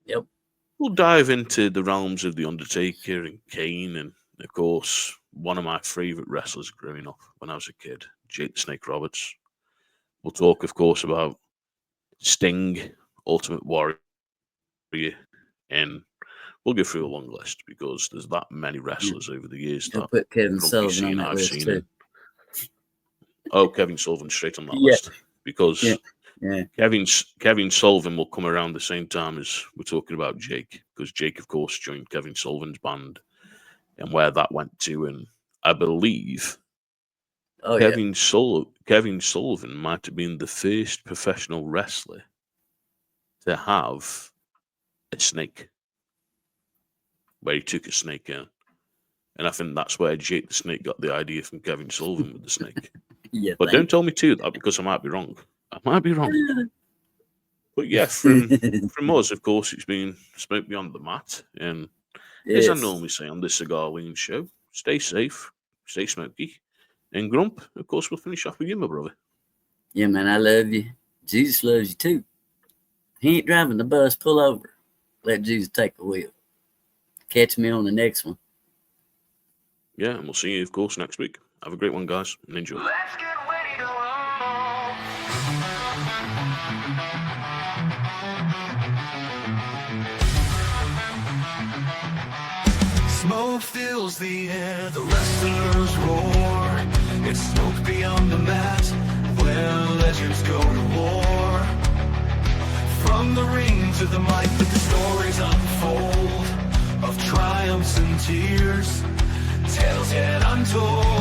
Yep. We'll dive into the realms of The Undertaker and Kane, and, of course, one of my favourite wrestlers growing up when I was a kid, Jake the Snake Roberts. We'll talk, of course, about Sting, Ultimate Warrior, and we'll go through a long list because there's that many wrestlers over the years I'll that put Kevin Grumpy's Sullivan seen, on that I've list seen too. Oh, Kevin Sullivan straight on that list because Kevin Sullivan will come around the same time as we're talking about Jake, because Jake, of course, joined Kevin Sullivan's band and where that went to, and I believe Kevin Sullivan might have been the first professional wrestler to have a snake, where he took a snake in. And I think that's where Jake the Snake got the idea from Kevin Sullivan with the snake. But don't tell me to that, because I might be wrong. I might be wrong. But yeah, from us, of course, it's been Smoke Beyond the Mat. And as I normally say on this Cigar Lean show, stay safe, stay smoky. And Grump, of course, we'll finish off with you, my brother. Yeah, man, I love you. Jesus loves you too. He ain't driving the bus, pull over. Let Jesus take the wheel. Catch me on the next one. Yeah, and we'll see you, of course, next week. Have a great one, guys, and enjoy. Let's get ready to rumble. Smoke fills the air, the wrestlers roar. It's smoke beyond the mat, where legends go to war. From the ring to the mic, the stories unfold of triumphs and tears, tales yet untold.